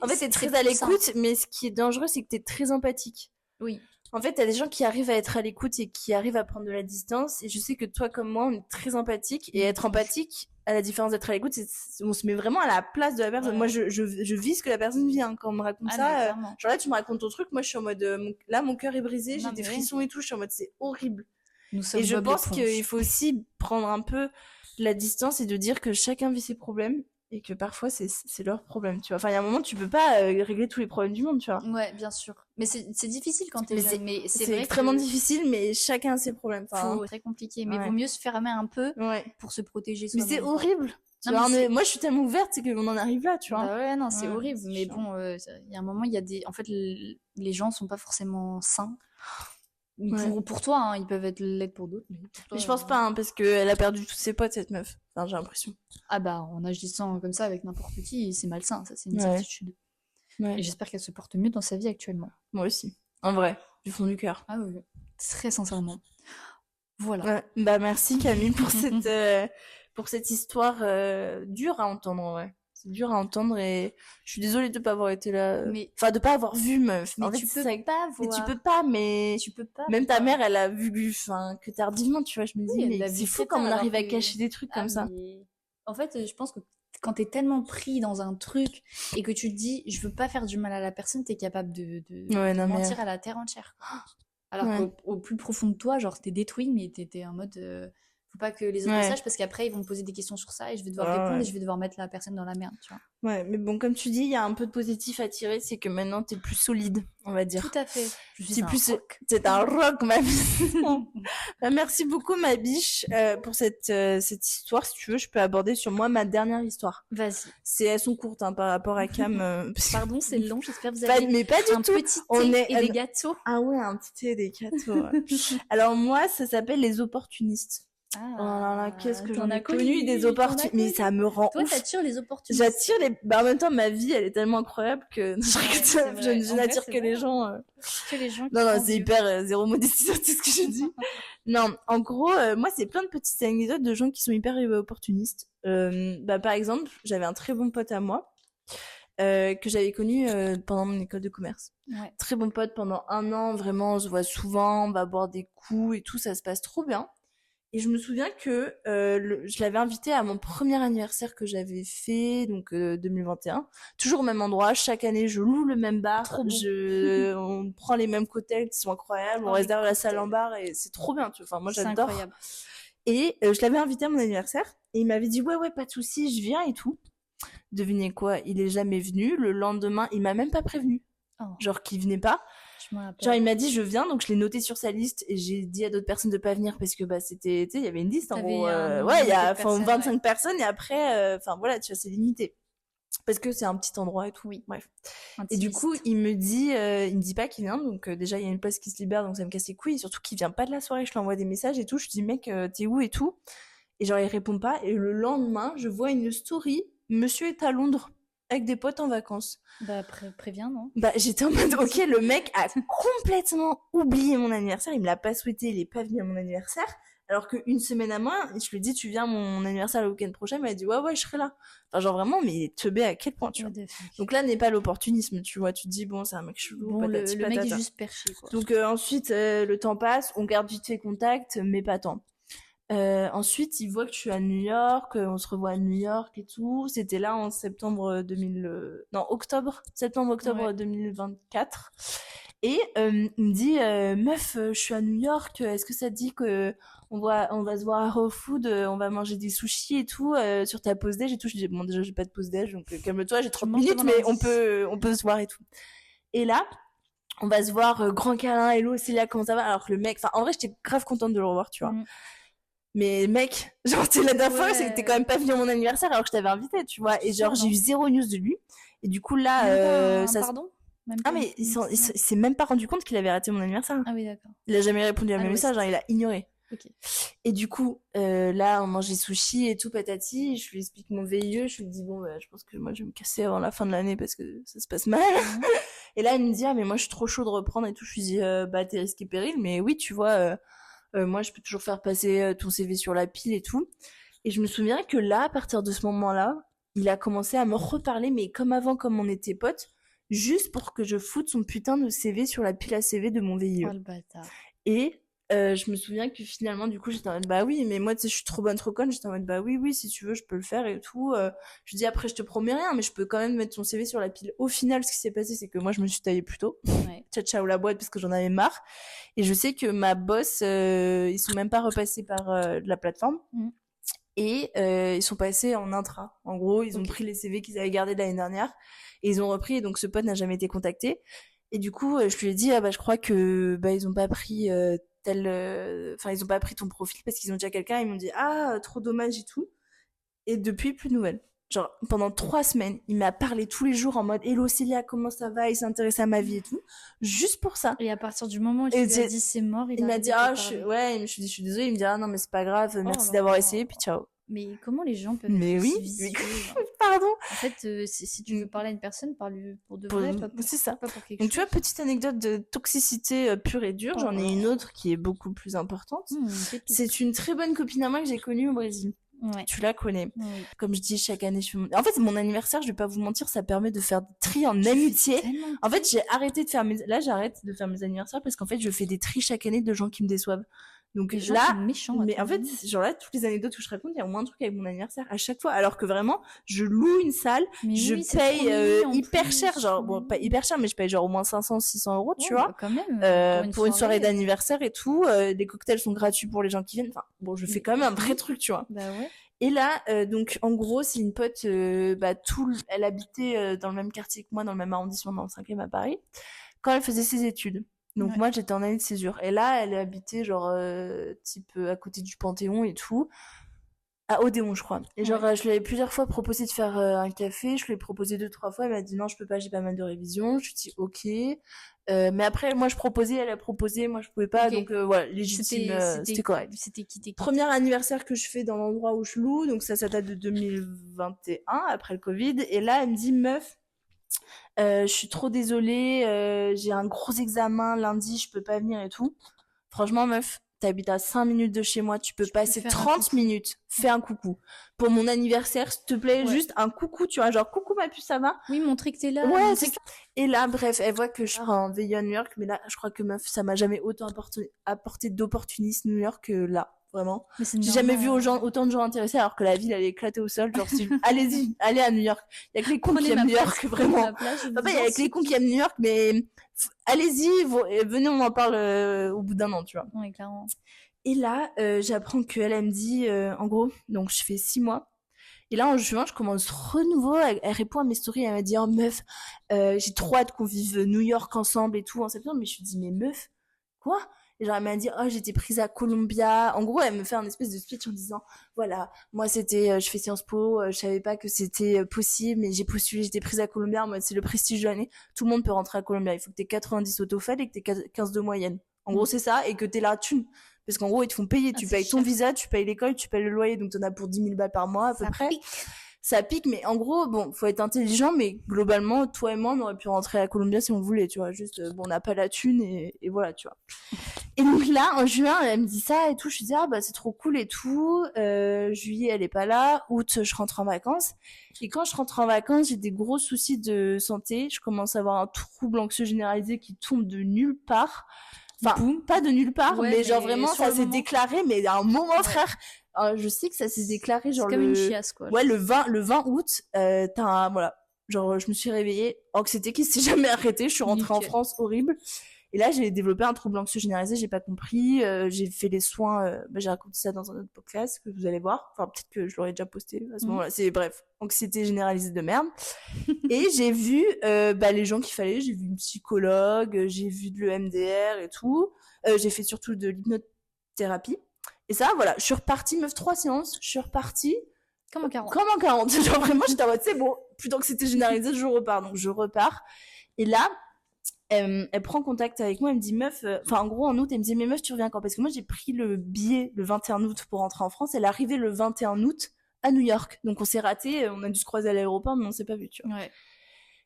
En fait, t'es très à l'écoute, mais ce qui est dangereux, c'est que t'es très empathique. Oui. En fait, t'as des gens qui arrivent à être à l'écoute et qui arrivent à prendre de la distance. Et je sais que toi, comme moi, on est très empathique. Et être empathique, à la différence d'être à l'écoute, on se met vraiment à la place de la personne. Moi, je vis ce que la personne vit, hein. Quand on me raconte ça, genre là, tu me racontes ton truc. Moi, je suis en mode, là, mon cœur est brisé, j'ai des frissons et tout. Je suis en mode, c'est horrible. Et je pense qu'il faut aussi prendre un peu la distance et de dire que chacun vit ses problèmes. Et que parfois, c'est leur problème, tu vois. Enfin, il y a un moment, tu peux pas régler tous les problèmes du monde, tu vois. Ouais, bien sûr. Mais c'est difficile quand t'es jeune. Mais c'est extrêmement difficile, mais chacun a ses problèmes. C'est très compliqué. Mais vaut mieux se fermer un peu pour se protéger soi-même. Mais c'est horrible. Tu vois, moi, je suis tellement ouverte, c'est qu'on en arrive là, tu vois. Bah ouais, non, c'est horrible. Mais bon, il y a un moment, il y a des... En fait, les gens sont pas forcément sains. Pour toi, hein, ils peuvent être laids pour d'autres. Mais je pense pas, hein, parce qu'elle a perdu tous ses potes, cette meuf. Enfin, j'ai l'impression. Ah bah, en agissant comme ça avec n'importe qui, c'est malsain, ça, c'est une certitude. Et j'espère qu'elle se porte mieux dans sa vie actuellement. Moi aussi. En vrai, du fond du cœur. Ah oui, très sincèrement. Voilà. Ouais. Bah, merci Camille pour cette histoire dure à entendre, ouais. C'est dur à entendre et je suis désolée de pas avoir été là. Enfin, de pas avoir vu, meuf. Mais en fait, tu peux pas voir. Mais tu peux pas, mais... Tu peux pas. Même ta mère, elle a vu, que tardivement, tu vois. Je me dis, mais c'est fou comme on arrive à cacher des trucs comme ça. En fait, je pense que quand t'es tellement pris dans un truc et que tu te dis, je veux pas faire du mal à la personne, t'es capable de mentir à la terre entière. Alors qu'au plus profond de toi, genre, t'es détruit, mais t'es en mode... Faut pas que les autres le sachent parce qu'après, ils vont me poser des questions sur ça et je vais devoir répondre et je vais devoir mettre la personne dans la merde, tu vois. Ouais, mais bon, comme tu dis, il y a un peu de positif à tirer, c'est que maintenant, t'es plus solide, on va dire. Tout à fait. C'est un rock, ma biche. Bah, merci beaucoup, ma biche, pour cette histoire. Si tu veux, je peux aborder sur moi ma dernière histoire. Vas-y. Elles sont courtes hein, par rapport à Cam. Pardon, c'est long. J'espère que vous avez mais pas du un tout. petit thé et des gâteaux. Ah ouais, un petit thé et des gâteaux. Ouais. Alors moi, ça s'appelle les opportunistes. Oh là là, qu'est-ce que j'en ai connu des opportunistes. Mais ça me rend Toi, ouf. t'attires les opportunistes. J'attire les... Bah, en même temps, ma vie, elle est tellement incroyable que je n'attire que les gens... Que les gens non, c'est hyper zéro modestie sur tout ce que je dis. Non, en gros, moi, c'est plein de petites anecdotes de gens qui sont hyper opportunistes. Par exemple, j'avais un très bon pote à moi que j'avais connu pendant mon école de commerce. Ouais. Très bon pote pendant 1 an, vraiment, on se voit souvent, on va boire des coups et tout, ça se passe trop bien. Et je me souviens que je l'avais invité à mon premier anniversaire que j'avais fait, donc 2021. Toujours au même endroit, chaque année je loue le même bar, on prend les mêmes cocktails qui sont incroyables, on réserve la salle en bar et c'est trop bien, tu vois. Enfin, moi j'adore. Incroyable. Et je l'avais invité à mon anniversaire et il m'avait dit ouais pas de souci, je viens et tout. Devinez quoi, il est jamais venu. Le lendemain, il m'a même pas prévenu. Genre qu'il venait pas. Genre il m'a dit je viens, donc je l'ai noté sur sa liste et j'ai dit à d'autres personnes de pas venir parce que c'était, tu sais, il y avait une liste en gros. Il y a 25 personnes et après, enfin voilà, tu vois, c'est limité. Parce que c'est un petit endroit et tout. Oui. Bref. Et du coup, il me dit pas qu'il vient, donc déjà il y a une place qui se libère, donc ça me casse les couilles. Et surtout qu'il vient pas de la soirée, je lui envoie des messages et tout. Je dis mec, t'es où et tout. Et genre il répond pas. Et le lendemain, je vois une story, monsieur est à Londres avec des potes en vacances. Bah préviens, non? Bah j'étais en mode ok, le mec a complètement oublié mon anniversaire, il me l'a pas souhaité, il est pas venu à mon anniversaire, alors qu'une semaine à moi, je lui ai dit tu viens à mon anniversaire le week-end prochain, il m'a dit ouais je serai là. Enfin genre vraiment, mais teubé à quel point, tu vois. Donc là n'est pas l'opportunisme, tu vois, tu te dis bon c'est un mec chelou, bon, le mec est juste perché quoi. Donc ensuite le temps passe, on garde vite fait contact, mais pas tant. Ensuite, il voit que je suis à New York, on se revoit à New York et tout. C'était là en septembre octobre 2024. Et il me dit, meuf, je suis à New York. Est-ce que ça te dit que on va se voir à Raw Food, on va manger des sushis et tout sur ta pause déj et tout. Je dis bon déjà j'ai pas de pause déj, donc calme-toi, j'ai 30 minutes, mais on peut se voir et tout. Et là. On va se voir, grand câlin, hello Célia, comment ça va? Alors que le mec, enfin en vrai j'étais grave contente de le revoir, tu vois. Mais mec, genre t'es la dernière fois, c'est que t'es quand même pas venu à mon anniversaire alors que je t'avais invité, tu vois. Et genre j'ai eu 0 news de lui. Et du coup là, pardon. Mais il s'est même pas rendu compte qu'il avait raté mon anniversaire. Ah oui d'accord. Il a jamais répondu à mes messages, il a ignoré. Okay. Et du coup, là, on mangeait sushi et tout, patati. Je lui explique mon VIE. Je lui dis, bon, je pense que moi, je vais me casser avant la fin de l'année parce que ça se passe mal. Et là, il me dit, ah, mais moi, je suis trop chaud de reprendre et tout. Je lui dis, t'es risqué péril. Mais oui, tu vois, moi, je peux toujours faire passer ton CV sur la pile et tout. Et je me souviens que là, à partir de ce moment-là, il a commencé à me reparler, mais comme avant, comme on était potes, juste pour que je foute son putain de CV sur la pile à CV de mon VIE. Oh, le bâtard. Et je me souviens que finalement, du coup, j'étais en mode, bah oui, mais moi, tu sais, je suis trop bonne, trop conne. J'étais en mode, bah oui, si tu veux, je peux le faire et tout. Je dis, après, je te promets rien, mais je peux quand même mettre ton CV sur la pile. Au final, ce qui s'est passé, c'est que moi, je me suis taillée plus tôt. Ouais. Ciao la boîte, parce que j'en avais marre. Et je sais que ma boss, ils sont même pas repassés par la plateforme. Et ils sont passés en intra. En gros, ils ont pris les CV qu'ils avaient gardés l'année dernière. Et ils ont repris, et donc ce pote n'a jamais été contacté. Et du coup, je lui ai dit, je crois que ils ont pas pris ils ont pas pris ton profil parce qu'ils ont déjà quelqu'un. Ils m'ont dit, trop dommage et tout. Et depuis, plus de nouvelles. Genre, pendant 3 semaines, il m'a parlé tous les jours en mode, hello Célia, comment ça va? Il s'intéressait à ma vie et tout. Juste pour ça. Et à partir du moment où tu lui as dit c'est mort, il m'a dit, je suis désolée. Il me dit, non, mais c'est pas grave, merci d'avoir essayé, puis ciao. Mais comment les gens peuvent vicieux, pardon. En fait, si tu veux parler à une personne, parle pour de vrai, pas pour, c'est ça. Pas pour quelque Donc chose. tu vois, petite anecdote de toxicité pure et dure, j'en ai une autre qui est beaucoup plus importante. C'est une très bonne copine à moi que j'ai connue au Brésil. Ouais. Tu la connais. Oui. Comme je dis, chaque année, en fait, mon anniversaire, je vais pas vous mentir, ça permet de faire des tris en amitié. En fait, j'ai arrêté de faire j'arrête de faire mes anniversaires parce qu'en fait, je fais des tris chaque année de gens qui me déçoivent. Donc Les gens là, sont méchants. mais en fait, genre là, toutes les anecdotes que je raconte, il y a au moins un truc avec mon anniversaire à chaque fois. Alors que vraiment, je loue une salle, mais je oui, c'est paye trop mignon, en hyper plus. cher, genre, bon, pas hyper cher, mais je paye genre au moins 500, 600 euros, tu vois, bah, quand même, pour une soirée d'anniversaire et tout. Les cocktails sont gratuits pour les gens qui viennent. Enfin, bon, je fais quand même un vrai truc, tu vois. Bah ouais. Et là, donc, en gros, c'est une pote, elle habitait dans le même quartier que moi, dans le même arrondissement, dans le 5e à Paris, quand elle faisait ses études. Donc moi, j'étais en année de césure. Et là, elle habitait genre type à côté du Panthéon et tout, à Odéon, je crois. Et genre, je lui avais plusieurs fois proposé de faire un café. Je lui ai proposé 2-3 fois. Elle m'a dit non, je peux pas, j'ai pas mal de révisions. Je lui ai dit ok. Mais après, moi, je proposais, elle a proposé, moi, je pouvais pas. Donc voilà, légitime, c'était correct. C'était quitté. Premier anniversaire que je fais dans l'endroit où je loue. Donc ça date de 2021, après le Covid. Et là, elle me dit meuf, je suis trop désolée, j'ai un gros examen lundi, je peux pas venir et tout. Franchement, meuf, t'habites à 5 minutes de chez moi, tu peux passer 30 minutes, fais un coucou. Pour mon anniversaire, s'il te plaît, juste un coucou, tu vois, genre coucou ma puce, ça va? Oui, montrer que t'es là. Ouais, c'est ça. Et là, bref, elle voit que je pars en veillée à New York, mais là, je crois que meuf, ça m'a jamais autant apporté d'opportunisme New York que là. Vraiment. J'ai jamais vu autant de gens intéressés alors que la ville elle est éclatée au sol. Genre, allez-y, allez à New York. Il y a que les cons qui aiment New York, vraiment. Il y a que les cons qui aiment New York, mais allez-y, venez, on en parle au bout d'un an, tu vois. Ouais, clairement. Et là, j'apprends qu'elle me dit, en gros, donc je fais 6 mois. Et là, en juin, je commence renouveau. Elle répond à mes stories. Elle m'a dit, oh meuf, j'ai trop hâte qu'on vive New York ensemble et tout en septembre. Mais je lui dis, mais meuf, quoi? Et genre, elle m'a dit, oh, j'étais prise à Columbia. En gros, elle me fait un espèce de speech en disant, voilà, moi, c'était, je fais Sciences Po, je savais pas que c'était possible, mais j'ai postulé, j'étais prise à Columbia. Moi, c'est le prestige de l'année. Tout le monde peut rentrer à Columbia. Il faut que t'aies 90 au TOEFL et que t'aies 15 de moyenne. En gros, c'est ça. Et que t'aies la thune. Parce qu'en gros, ils te font payer. Tu payes ton visa, tu payes l'école, tu payes le loyer. Donc, t'en as pour 10 000 balles par mois, à peu près. Ça pique, mais en gros, bon, faut être intelligent, mais globalement, toi et moi, on aurait pu rentrer à Columbia si on voulait, tu vois. Juste, bon, on n'a pas la thune et voilà, tu vois. Et donc là, en juin, elle me dit ça et tout. Je dis, ah, bah, c'est trop cool et tout. Juillet, elle est pas là. Août, je rentre en vacances. Et quand je rentre en vacances, j'ai des gros soucis de santé. Je commence à avoir un trouble anxieux généralisé qui tombe de nulle part. Enfin, pas de nulle part, mais genre vraiment, ça s'est déclaré, mais à un moment, frère. Je sais que ça s'est déclaré genre c'est comme une chiasse, quoi. Ouais, le 20 août, voilà. Genre, je me suis réveillée, anxiété qui s'est jamais arrêtée, je suis rentrée en France, horrible. Et là, j'ai développé un trouble anxieux généralisé, j'ai pas compris, j'ai fait les soins, j'ai raconté ça dans un autre podcast que vous allez voir. Enfin, peut-être que je l'aurais déjà posté à ce moment-là. C'est, bref, anxiété généralisée de merde. Et j'ai vu, les gens qu'il fallait, j'ai vu une psychologue, j'ai vu de l'EMDR et tout. J'ai fait surtout de l'hypnothérapie. Et ça, voilà, je suis repartie, meuf, 3 séances, je suis repartie. Comme en 40. Comme en 40. Genre vraiment, j'étais en mode, c'est bon, plutôt que c'était généralisé, je repars. Donc je repars. Et là, elle prend contact avec moi, elle me dit, meuf, en gros, en août, elle me dit, mais meuf, tu reviens quand? Parce que moi, j'ai pris le billet le 21 août pour rentrer en France. Elle est arrivée le 21 août à New York. Donc on s'est raté, on a dû se croiser à l'aéroport, mais on s'est pas vu, tu vois. Ouais.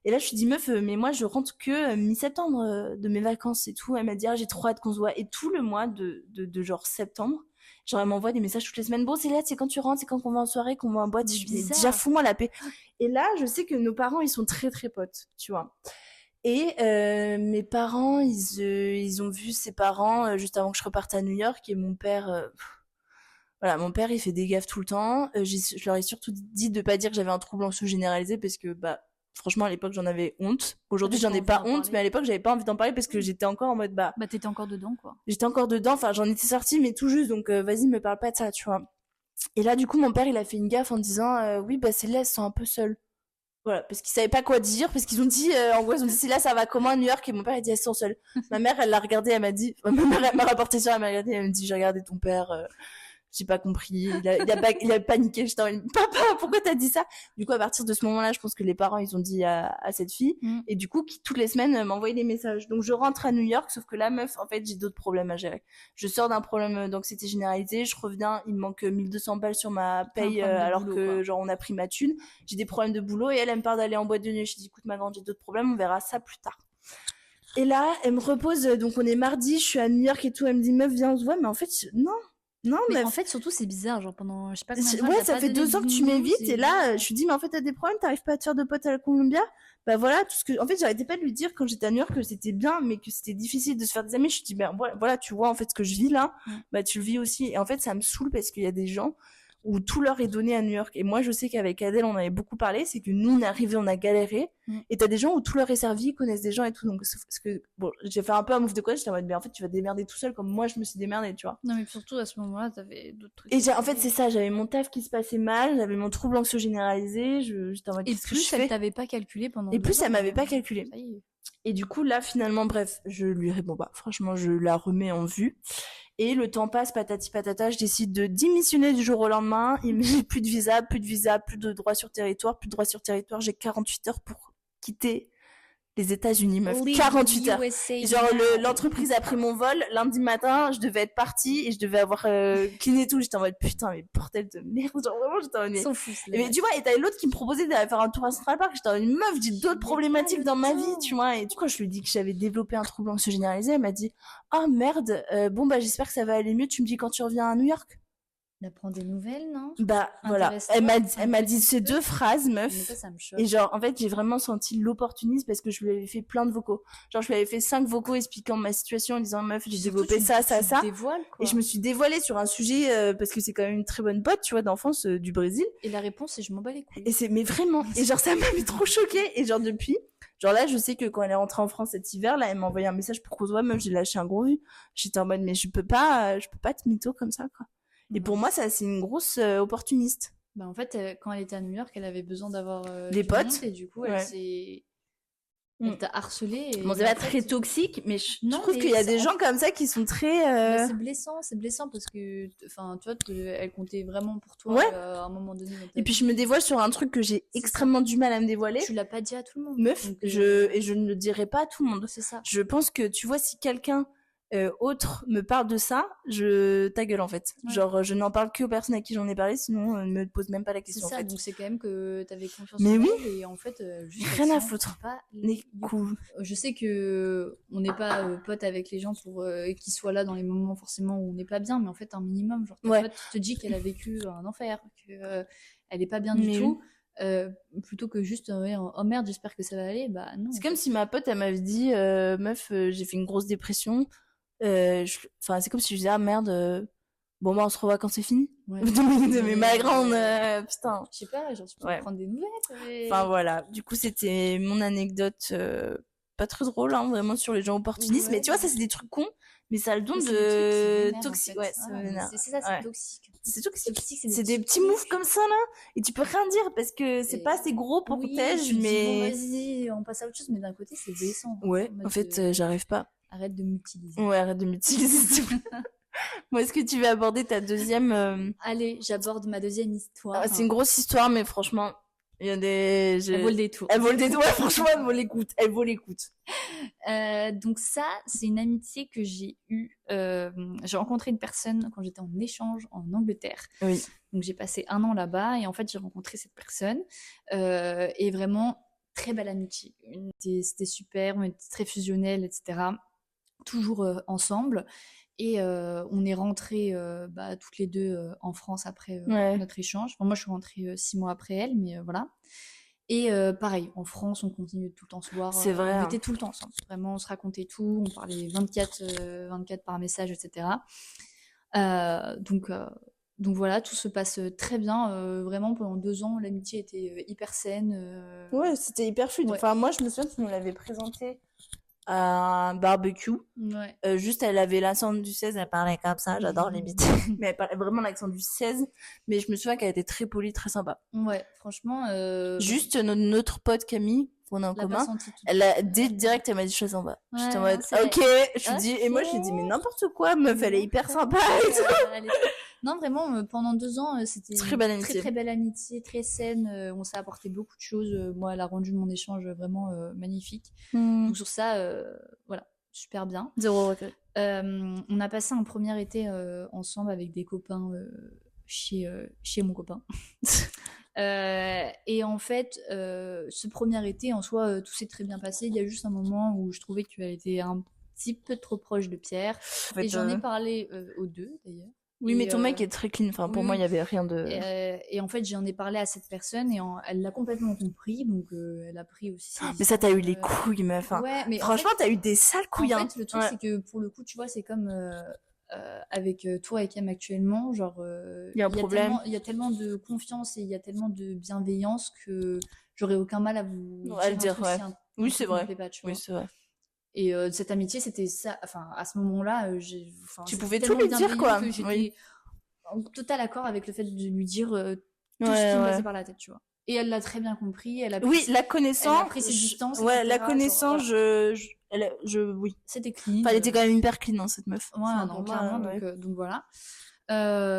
Et là, je lui dis, meuf, mais moi, je rentre que mi-septembre de mes vacances et tout. Elle m'a dit, ah, j'ai trop hâte qu'on se voit. Et tout le mois de genre septembre, genre, elle m'envoie des messages toutes les semaines. Bon, c'est quand tu rentres, c'est quand on va en soirée, qu'on va en boîte. Je lui dis, déjà, fous-moi la paix. Et là, je sais que nos parents, ils sont très, très potes, tu vois. Et mes parents, ils ont vu ses parents juste avant que je reparte à New York. Et mon père... Voilà, mon père, il fait des gaffes tout le temps. Je leur ai surtout dit de pas dire que j'avais un trouble anxieux généralisé parce que, franchement, à l'époque, j'en avais honte. Aujourd'hui, j'en ai pas honte, mais à l'époque, j'avais pas envie d'en parler parce que j'étais encore en mode, t'étais encore dedans, quoi. J'étais encore dedans, enfin, j'en étais sortie, mais tout juste, donc vas-y, me parle pas de ça, tu vois. Et là, du coup, mon père, il a fait une gaffe en disant, oui, celles-là, elles sont un peu seules. Voilà, parce qu'ils savaient pas quoi dire, parce qu'ils ont dit, en gros, ils ont dit, là, ça va comment à New York? Et mon père, il dit, elles sont seules. Ma mère, elle l'a regardé, elle m'a dit, ma mère, elle m'a rapporté ça, elle m'a regardé, elle me dit, j'ai regardé ton père, j'ai pas compris, il a paniqué, j'étais en mode, papa, pourquoi t'as dit ça? Du coup, à partir de ce moment-là, je pense que les parents, ils ont dit à cette fille, et du coup, qui toutes les semaines m'envoyait des messages. Donc, je rentre à New York, sauf que la meuf, en fait, j'ai d'autres problèmes à gérer. Je sors d'un problème d'anxiété généralisée, je reviens, il me manque 1200 balles sur ma paye, alors boulot, que, genre, on a pris ma thune. J'ai des problèmes de boulot, et elle me parle d'aller en boîte de nuit. Je dis, écoute, ma grande, j'ai d'autres problèmes, on verra ça plus tard. Et là, elle me repose, donc on est mardi, je suis à New York et tout, elle me dit, meuf, viens, on se voit, mais en fait, non. Non, Mais mais en fait, surtout, c'est bizarre. Genre, pendant je sais pas combien de temps, ouais, t'as ça pas fait donné 2 ans de que tu news. m'évites et là, je lui dis, mais en fait, t'as des problèmes, t'arrives pas à te faire de potes à la Columbia. Bah voilà, tout ce que, en fait, j'arrêtais pas de lui dire quand j'étais à New York que c'était bien, mais que c'était difficile de se faire des amis. Je lui dis, ben voilà, tu vois, en fait, ce que je vis là, bah tu le vis aussi. Et en fait, ça me saoule parce qu'il y a des gens où tout leur est donné à New York. Et moi, je sais qu'avec Adèle, on avait beaucoup parlé, c'est que nous, on est arrivés, on a galéré. Et t'as des gens où tout leur est servi, ils connaissent des gens et tout. Donc, parce que, bon, j'ai fait un peu un move de coach, j'étais en mode, mais en fait, tu vas te démerder tout seul comme moi, je me suis démerdée, tu vois. Non, mais surtout, à ce moment-là, t'avais d'autres trucs. Et en fait, c'est ça, j'avais mon taf qui se passait mal, j'avais mon trouble anxieux généralisé, j'étais en mode, Et qu'est-ce que je plus, elle fais? t'avait pas calculé pendant Et 2 plus, ans. elle m'avait pas calculé. Ça y est. Et du coup, là, finalement, bref, je lui réponds pas. Franchement, je la remets en vue. Et le temps passe, patati patata, je décide de démissionner du jour au lendemain. Il me dit plus de visa, plus de droit sur territoire, plus de droit sur territoire. J'ai 48 heures pour quitter les États-Unis, meuf. 48 heures. Et genre, l'entreprise a pris mon vol. Lundi matin, je devais être partie et je devais avoir kiné et tout. J'étais en mode, putain, mais bordel de merde. Genre, vraiment, j'étais en mode, Ils sont fous. mais tu vois, et t'avais l'autre qui me proposait d'aller faire un tour à Central Park. J'étais en mode, meuf, j'ai d'autres problématiques dans ma vie, tu vois. Et du coup, quand je lui ai dit que j'avais développé un trouble anxieux généralisé, elle m'a dit, oh merde, bon, bah, j'espère que ça va aller mieux. Tu me dis quand tu reviens à New York? D'apprendre des nouvelles, non? Bah, voilà. Elle m'a dit ces 2 phrases, meuf. Mais ça me choque. Et genre, en fait, j'ai vraiment senti l'opportunisme parce que je lui avais fait plein de vocaux. Genre, je lui avais fait 5 vocaux expliquant ma situation en disant, meuf, j'ai développé ça. Dévoiles, quoi. Et je me suis dévoilée sur un sujet parce que c'est quand même une très bonne pote, tu vois, d'enfance du Brésil. Et la réponse, c'est je m'en bats les couilles. Et mais vraiment. Et genre, ça m'avait trop choquée. Et genre, depuis, genre là, je sais que quand elle est rentrée en France cet hiver, là, elle m'a envoyé un message pour qu'on se voit, meuf, j'ai lâché un gros vu. J'étais en mode, mais je peux pas te mytho comme ça, quoi. Et pour moi, ça, c'est une grosse opportuniste. Bah en fait, quand elle était à New York, elle avait besoin d'avoir des potes. Et du coup, elle s'est... Elle t'a harcelé. Bon, c'est pas très toxique, mais je trouve qu'il y a des gens comme ça qui sont très... Bah, c'est blessant parce que, enfin, tu vois, elle comptait vraiment pour toi à un moment donné. Et puis je me dévoile sur un truc que j'ai extrêmement du mal à me dévoiler. Tu l'as pas dit à tout le monde. Meuf, et je ne le dirai pas à tout le monde. C'est ça. Je pense que, tu vois, si quelqu'un autre me parle de ça, ta gueule en fait. Ouais. Genre, je n'en parle que aux personnes à qui j'en ai parlé, sinon ne me pose même pas la question. C'est ça, en fait. Donc c'est quand même que t'avais confiance mais en oui. elle et en fait, juste rien à foutre. Cool. Je sais que on n'est pas potes avec les gens pour qu'ils soient là dans les moments forcément où on n'est pas bien, mais en fait un minimum, genre ta pote te dit qu'elle a vécu un enfer, que elle est pas bien du tout. Plutôt que juste oh merde, j'espère que ça va aller, bah non. C'est comme si ma pote elle m'avait dit meuf, j'ai fait une grosse dépression. Enfin, c'est comme si je disais, ah merde, bon, bah, on se revoit quand c'est fini. Ouais. mais ma grande, putain. Je sais pas, genre, tu peux prendre des nouvelles. Enfin, voilà. Du coup, c'était mon anecdote, pas très drôle, hein, vraiment, sur les gens opportunistes. Mais tu vois, ça, c'est des trucs cons, mais ça a le don de toxique. Ouais, c'est ça, c'est toxique. C'est toxique. C'est des petits moves comme ça, là. Et tu peux rien dire parce que c'est pas assez gros pour protège, mais. Bon, vas-y, on passe à autre chose, mais d'un côté, c'est blessant. Ouais, en fait, j'arrive pas. Arrête de m'utiliser. Ouais, arrête de m'utiliser. Bon, est-ce que tu veux aborder ta deuxième Allez, j'aborde ma deuxième histoire. C'est une grosse histoire, mais franchement, il y a des... Elle vaut le détour. Elle vaut le détour, ouais, franchement, elle vaut l'écoute. Donc ça, c'est une amitié que j'ai eue. J'ai rencontré une personne quand j'étais en échange en Angleterre. Oui. Donc j'ai passé 1 an là-bas et en fait, j'ai rencontré cette personne. Et vraiment, très belle amitié. C'était super, on était très fusionnels, etc. Toujours ensemble. Et on est rentrés toutes les deux en France après notre échange. Enfin, moi, je suis rentrée 6 mois après elle, mais voilà. Et pareil, en France, on continue de tout le temps se voir. C'est vrai. On était tout le temps ensemble. Vraiment, on se racontait tout. On parlait 24 par message, etc. Donc voilà, tout se passe très bien. Vraiment, pendant 2 ans, l'amitié était hyper saine. Ouais, c'était hyper fluide. Ouais. Enfin, moi, je me souviens que tu nous l'avais présenté à un barbecue. Ouais. Juste, elle avait l'accent du 16, elle parlait comme ça, j'adore l'imiter. Mais elle parlait vraiment l'accent du 16. Mais je me souviens qu'elle était très polie, très sympa. Ouais, franchement. Juste, notre pote Camille, qu'on a en commun, direct, elle m'a dit, je suis sympa. J'étais en mode, ok, je dis, et moi, je lui dis, mais n'importe quoi, meuf, elle est hyper sympa. Non, vraiment, pendant 2 ans, c'était très belle amitié. Très belle amitié, très saine. On s'est apporté beaucoup de choses. Moi, elle a rendu mon échange vraiment magnifique. Donc sur ça, voilà, super bien. Zéro regret. On a passé un premier été ensemble avec des copains chez mon copain. Et en fait, ce premier été, en soi, tout s'est très bien passé. Il y a juste un moment où je trouvais qu'elle était un petit peu trop proche de Pierre. En fait, et j'en ai parlé aux deux, d'ailleurs. Oui, mais ton mec est très clean. Enfin, pour moi, il y avait rien de. Et en fait, j'en ai parlé à cette personne et elle l'a complètement compris, donc elle a pris aussi ses Mais ça, t'as eu les distances, couilles, meuf. Hein. Ouais, mais franchement, en fait, t'as eu des sales couilles. en fait, le truc, c'est que pour le coup, tu vois, c'est comme avec toi et Cam actuellement, genre, Il y a un problème. Il y a tellement de confiance et il y a tellement de bienveillance que j'aurais aucun mal à vous dire un truc ouais. si un Oui, truc c'est me vrai. plaît pas, tu vois. Oui, c'est vrai. Et cette amitié, c'était ça. Enfin, à ce moment-là, tu pouvais tout lui dire, quoi. Que j'étais en total accord avec le fait de lui dire tout ce qui me passait par la tête, tu vois. Et elle l'a très bien compris. Elle a pris oui, la connaissance. Elle a pris ses distances. Ouais, etc., la connaissance, genre, oui. C'était clean. Enfin, elle était quand même hyper clean, hein, cette meuf. Ouais, enfin, non, clairement. Donc voilà.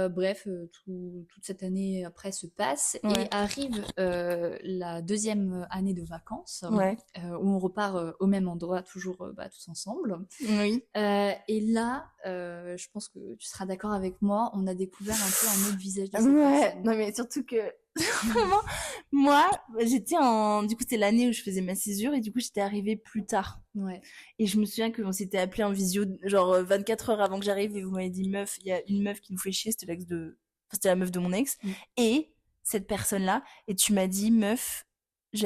Bref, toute cette année après se passe et arrive la deuxième année de vacances où on repart au même endroit, toujours tous ensemble. Oui. Et là, je pense que tu seras d'accord avec moi, on a découvert un peu un autre visage de cette personne. Non mais surtout que vraiment, moi, j'étais du coup c'était l'année où je faisais ma césure et du coup j'étais arrivée plus tard. Ouais. Et je me souviens qu'on s'était appelé en visio genre 24 heures avant que j'arrive et vous m'avez dit meuf, il y a une meuf qui nous fait chier, c'était c'était la meuf de mon ex et cette personne là et tu m'as dit meuf,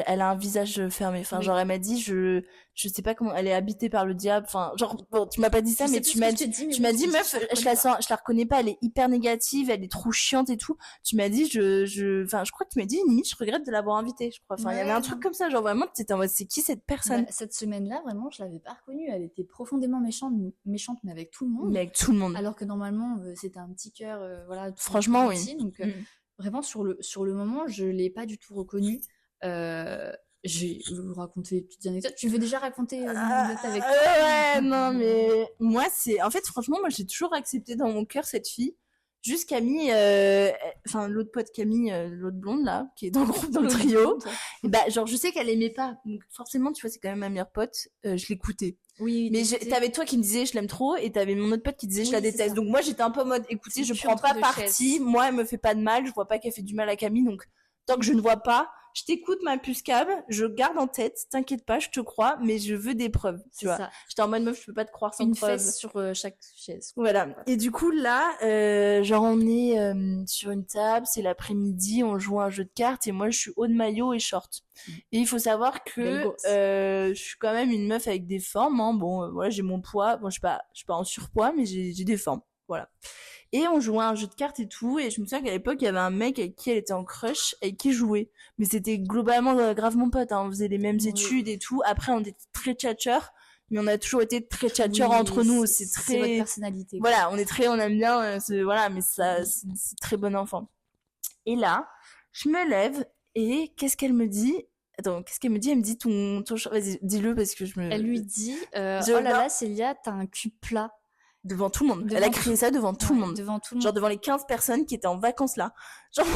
elle a un visage fermé. Enfin, genre, elle m'a dit, je sais pas comment, elle est habitée par le diable. Enfin, genre, bon, tu m'as pas dit ça, mais tu m'as dit, meuf, je la reconnais pas, elle est hyper négative, elle est trop chiante et tout. Tu m'as dit, enfin, je crois que tu m'as dit, limite, je regrette de l'avoir invitée, je crois. Enfin, il y avait un truc comme ça, genre, vraiment, tu étais en mode, c'est qui cette personne? Cette semaine-là, vraiment, je l'avais pas reconnue. Elle était profondément méchante, mais avec tout le monde. Mais avec tout le monde. Alors que normalement, c'était un petit cœur, voilà. Franchement, oui. Donc, vraiment, sur le moment, je l'ai pas du tout reconnue. Je vais vous raconter des petites anecdotes. Tu veux déjà raconter une anecdote avec toi? Ouais, non, mais moi, en fait, franchement, moi, j'ai toujours accepté dans mon cœur cette fille. Juste Camille, enfin, l'autre pote Camille, l'autre blonde, là, qui est dans le trio. Et bah, genre, je sais qu'elle aimait pas. Donc, forcément, tu vois, c'est quand même ma meilleure pote. Je l'écoutais. Oui, mais t'avais toi qui me disais je l'aime trop et t'avais mon autre pote qui disait je la déteste. Donc moi j'étais un peu en mode écoutez, je prends pas parti, moi elle me fait pas de mal, je vois pas qu'elle fait du mal à Camille, donc tant que je ne vois pas, je t'écoute ma puce câble, je garde en tête, t'inquiète pas, je te crois, mais je veux des preuves, tu vois. J'étais en mode meuf, je peux pas te croire sans preuve. Une fesse sur chaque chaise. Voilà. Et du coup là, genre on est sur une table, c'est l'après-midi, on joue à un jeu de cartes et moi je suis haut de maillot et short. Et il faut savoir que je suis quand même une meuf avec des formes, hein. Bon, voilà, j'ai mon poids, bon je suis pas en surpoids, mais j'ai des formes, voilà. Et on jouait à un jeu de cartes et tout, et je me souviens qu'à l'époque, il y avait un mec avec qui elle était en crush, avec qui jouait. Mais c'était globalement grave mon pote, hein. On faisait les mêmes études et tout. Après, on était très tchatcheurs, mais on a toujours été très tchatcheurs entre nous. C'est très... C'est votre personnalité. Voilà, on aime bien, voilà, mais ça, c'est très bon enfant. Et là, je me lève, et qu'est-ce qu'elle me dit? Attends, qu'est-ce qu'elle me dit? Elle me dit ton vas-y, dis-le parce que Elle lui dit, oh là là, Célia, t'as un cul plat. Devant tout le monde. Elle a crié ça devant tout le monde. Genre devant les 15 personnes qui étaient en vacances là. Genre,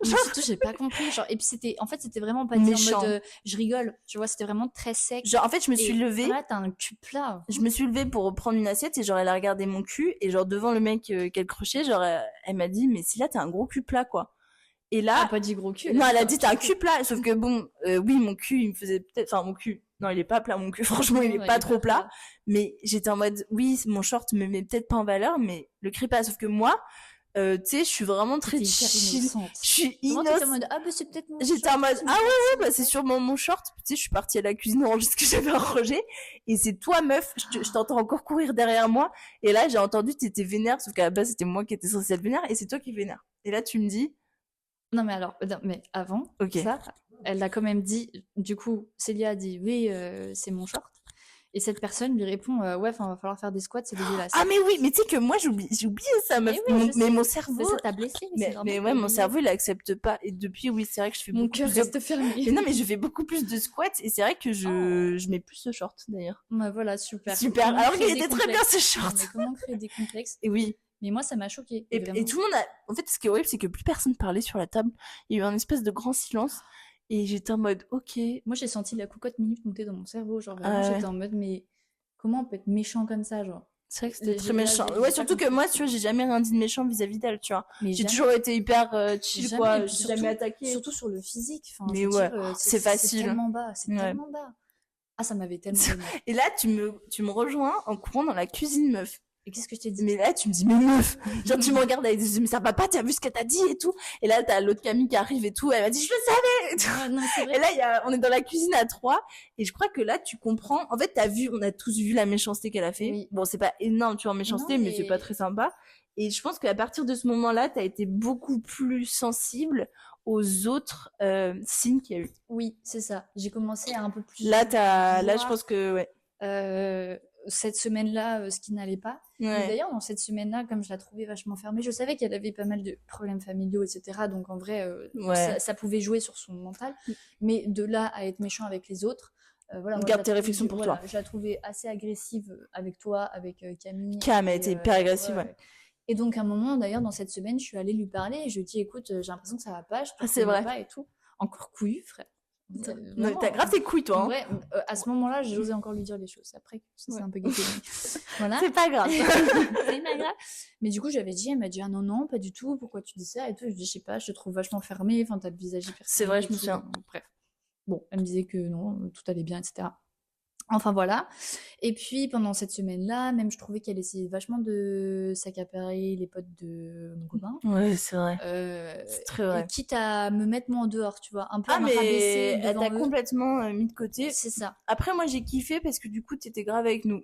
surtout, j'ai pas compris. Genre, et puis c'était vraiment pas dit en mode je rigole. Tu vois, c'était vraiment très sec. Genre, en fait, je me suis levée. Là, t'as un cul plat. Je me suis levée pour reprendre une assiette et genre, elle a regardé mon cul et genre, devant le mec qu'elle crochait, genre, elle m'a dit, mais si là, t'as un gros cul plat, quoi. Et là. Elle a pas dit gros cul. Non, elle a dit, t'as un cul plat. Sauf que bon, oui, mon cul, il me faisait peut-être, enfin, mon cul. Non, il est pas plat, mon cul. Franchement, il est pas trop plat. Mais j'étais en mode, oui, mon short me met peut-être pas en valeur, mais le cri pas. Sauf que moi, tu sais, je suis vraiment très chill. Je suis innocente. En mode, ah, bah, c'est peut-être mon short. J'étais en mode, ah ouais, bah, c'est sûrement mon short. Tu sais, je suis partie à la cuisine ranger ce que j'avais arrangé. Et c'est toi, meuf, je t'entends encore courir derrière moi. Et là, j'ai entendu, t'étais vénère. Sauf qu'à la base, c'était moi qui étais censée être vénère. Et c'est toi qui es vénère. Et là, tu me dis. Non, mais avant, ça, elle a quand même dit, du coup, Célia a dit, oui, c'est mon short. Et cette personne lui répond, ouais, va falloir faire des squats, c'est dégueulasse. Ah, mais oui, mais tu sais que moi, j'ai oublié ça, meuf. Mais mon cerveau. Mais ça t'a blessé, mais ouais, mon cerveau, il accepte pas. Et depuis, oui, c'est vrai que je fais mon cœur reste fermé. Mais non, mais je fais beaucoup plus de squats. Et c'est vrai que je mets plus ce short, d'ailleurs. Bah voilà, super. Super. Alors qu'il était très bien, ce short. Mais comment créer des complexes? Et oui. Mais moi, ça m'a choquée. Et tout le monde a. En fait, ce qui est horrible, c'est que plus personne parlait sur la table. Il y a eu un espèce de grand silence. Et j'étais en mode, ok. Moi, j'ai senti la cocotte minute monter dans mon cerveau. Genre, vraiment, j'étais en mode, mais comment on peut être méchant comme ça, genre? C'est vrai que c'était très méchant. Ouais, surtout que moi, tu vois, j'ai jamais rien dit de méchant vis-à-vis d'elle, tu vois. J'ai toujours été hyper chill, quoi. J'ai jamais attaqué. Surtout sur le physique. Enfin, mais ouais, c'est facile. C'est tellement bas. C'est tellement bas. Ah, ça m'avait tellement. Et là, tu me rejoins en courant dans la cuisine, meuf. Et qu'est-ce que je t'ai dit? Mais là, tu me dis, mais meuf, genre, tu me regardes avec des yeux, mais ça va pas, t'as vu ce qu'elle t'a dit et tout. Et là, t'as l'autre Camille qui arrive et tout, elle m'a dit, je le savais et tout. Ouais, non, c'est vrai. Et là, on est dans la cuisine à 3, et je crois que là, tu comprends. En fait, on a tous vu la méchanceté qu'elle a fait. Oui. Bon, c'est pas énorme, tu vois, en méchanceté, Non, mais c'est mais- pas très sympa. Et je pense qu'à partir de ce moment-là, t'as été beaucoup plus sensible aux autres signes qu'il y a eu. Oui, c'est ça. J'ai commencé à un peu plus Là, je voir, pense que, ouais. cette semaine-là, ce qui n'allait pas. Mais Ouais. d'ailleurs, dans cette semaine-là, comme je la trouvais vachement fermée, je savais qu'elle avait pas mal de problèmes familiaux, etc. Donc en vrai, Ouais. ça pouvait jouer sur son mental. Mais de là à être méchant avec les autres, voilà, moi, Garde je la tes réflexions trouvais- pour voilà, toi. Je la trouvais assez agressive avec toi, avec Camille. Cam a et, été hyper agressive, ouais, ouais. ouais. Et donc, à un moment, d'ailleurs, dans cette semaine, je suis allée lui parler et je lui ai dit, écoute, j'ai l'impression que ça va pas, je te Ah, c'est reconnais vrai. pas et tout. Encore couillu, frère. Non, Vraiment, t'as grave tes couilles, toi. en Hein. vrai, à ce moment-là, j'ai osé encore lui dire les choses. Après, ça Ouais. c'est un peu gâté. mais voilà. C'est pas grave. C'est pas grave. Mais du coup, j'avais dit, elle m'a dit, ah non, non, pas du tout, pourquoi tu dis ça et tout. Je dis, je sais pas, je te trouve vachement fermée, enfin, t'as le visage hyper C'est vrai, fermé je me et tout. souviens. Bref. Bon, elle me disait que non, tout allait bien, etc. Enfin voilà. Et puis pendant cette semaine-là, même je trouvais qu'elle essayait vachement de s'accaparer les potes de mon copain. Ouais, c'est vrai. Euh, C'est très vrai. et quitte à me mettre moi en dehors, tu vois, un peu Ah, à me mais rabaisser elle devant t'a eux. complètement mis de côté. C'est ça. Après, moi, j'ai kiffé parce que du coup, t'étais grave avec nous.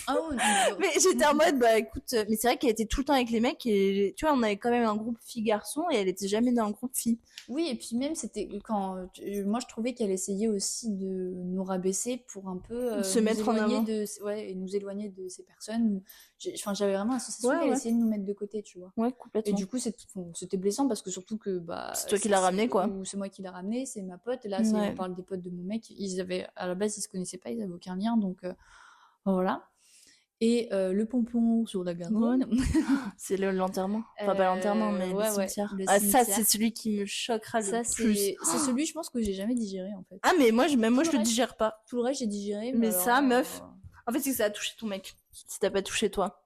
Ah oui, Mais j'étais en mode, bah écoute, mais c'est vrai qu'elle était tout le temps avec les mecs et tu vois, on avait quand même un groupe filles-garçons et elle était jamais dans un groupe filles. oui, et puis même c'était quand moi je trouvais qu'elle essayait aussi de nous rabaisser pour un peu Se mettre en avant. et nous éloigner de ces personnes. Enfin, j'avais vraiment la sensation Ouais, qu'elle ouais. essayait de nous mettre de côté, tu vois. Ouais, Et complètement. du coup, c'était blessant parce que surtout que bah C'est toi qui l'as ramené, quoi. ou c'est moi qui l'ai ramené, c'est ma pote. Et là, Ouais. on parle des potes de mon mec. À la base, ils se connaissaient pas, ils avaient aucun lien, donc voilà. Et le pompon sur la Garonne. C'est l'enterrement. Enfin, pas l'enterrement, mais ouais, le ouais, cimetière. le Ah, ça, cimetière. c'est celui qui me choquera le Ça, plus. c'est celui, je pense, que j'ai jamais digéré en fait. Ah, mais moi, même moi, Tout je le le reste- digère pas. Tout le reste, j'ai digéré. Mais alors, ça, meuf, en fait, c'est que ça a touché ton mec. Si t'as pas touché toi.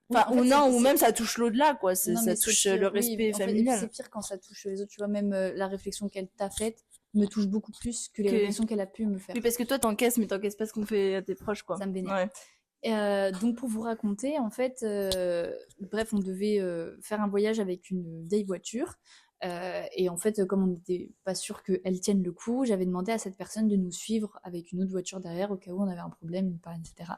oui, Enfin, en fait, ou non, c'est- ou même ça touche l'au-delà, quoi. non, Ça mais c'est touche pire, le oui, respect en fait, et puis familial. c'est pire quand ça touche les autres, tu vois. Même la réflexion qu'elle t'a faite me touche beaucoup plus que les réflexions qu'elle a pu me faire. Oui, parce que toi, t'encaisses, mais t'encaisses pas ce qu'on fait à tes proches, quoi. Ça me vénère. Ouais. Donc pour vous raconter, en fait, bref, on devait faire un voyage avec une vieille voiture. Et en fait, comme on n'était pas sûr qu'elle tienne le coup, j'avais demandé à cette personne de nous suivre avec une autre voiture derrière au cas où on avait un problème, une panne, etc.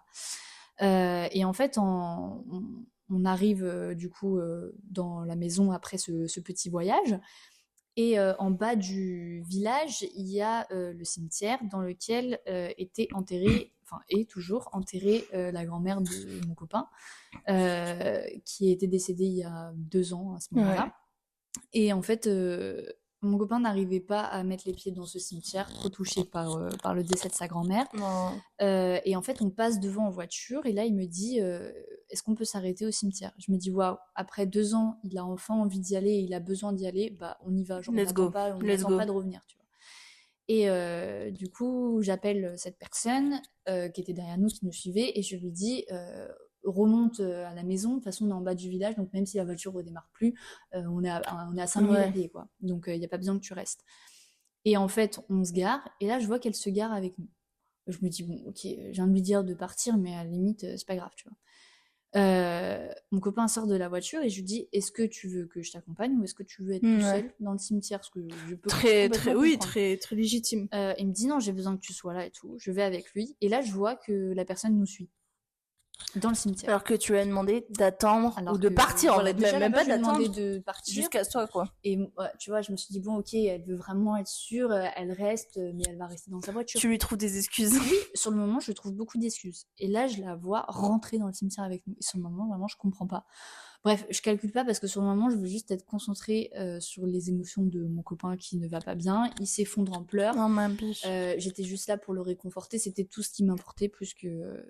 Et en fait, on arrive du coup dans la maison après ce petit voyage. Et en bas du village, il y a le cimetière dans lequel était enterrée, enfin est toujours enterrée la grand-mère de mon copain, qui était décédée il y a 2 ans à ce moment-là. Ouais. Et en fait, mon copain n'arrivait pas à mettre les pieds dans ce cimetière, trop touché par le décès de sa grand-mère. Non. Et en fait, on passe devant en voiture et là, il me dit est-ce qu'on peut s'arrêter au cimetière? Je me dis waouh, après 2 ans, il a enfin envie d'y aller, il a besoin d'y aller, bah on y va, genre Let's go. on Let's n'attend go. pas de revenir, tu vois. Et du coup, j'appelle cette personne qui était derrière nous, qui nous suivait, et je lui dis remonte à la maison. De toute façon, on est en bas du village, donc même si la voiture redémarre plus, on est à 5 minutes à pied, quoi. Donc il n'y a pas besoin que tu restes. Et en fait, on se gare, et là, je vois qu'elle se gare avec nous. Je me dis, bon, ok, je viens de lui dire de partir, mais à la limite, c'est pas grave, tu vois. Mon copain sort de la voiture et je lui dis, est-ce que tu veux que je t'accompagne ou est-ce que tu veux être tout seul dans le cimetière? Parce que je peux Oui, comprendre. très légitime. Il me dit, non, j'ai besoin que tu sois là et tout. Je vais avec lui. Et là, je vois que la personne nous suit dans le cimetière. Alors que tu lui as demandé d'attendre Alors ou de que, partir, voilà, en fait, déjà, même là-bas, pas je lui ai demandé d'attendre. de partir. Jusqu'à toi, quoi. Et tu vois, je me suis dit, bon, ok, elle veut vraiment être sûre, elle reste, mais elle va rester dans sa voiture. Tu lui trouves des excuses. Oui, sur le moment, je trouve beaucoup d'excuses. Et là, je la vois rentrer dans le cimetière avec nous. Et sur le moment, vraiment, je comprends pas. Bref, je calcule pas parce que sur le moment, je veux juste être concentrée sur les émotions de mon copain qui ne va pas bien. Il s'effondre en pleurs. Non, ma biche. J'étais juste là pour le réconforter. C'était tout ce qui m'importait plus que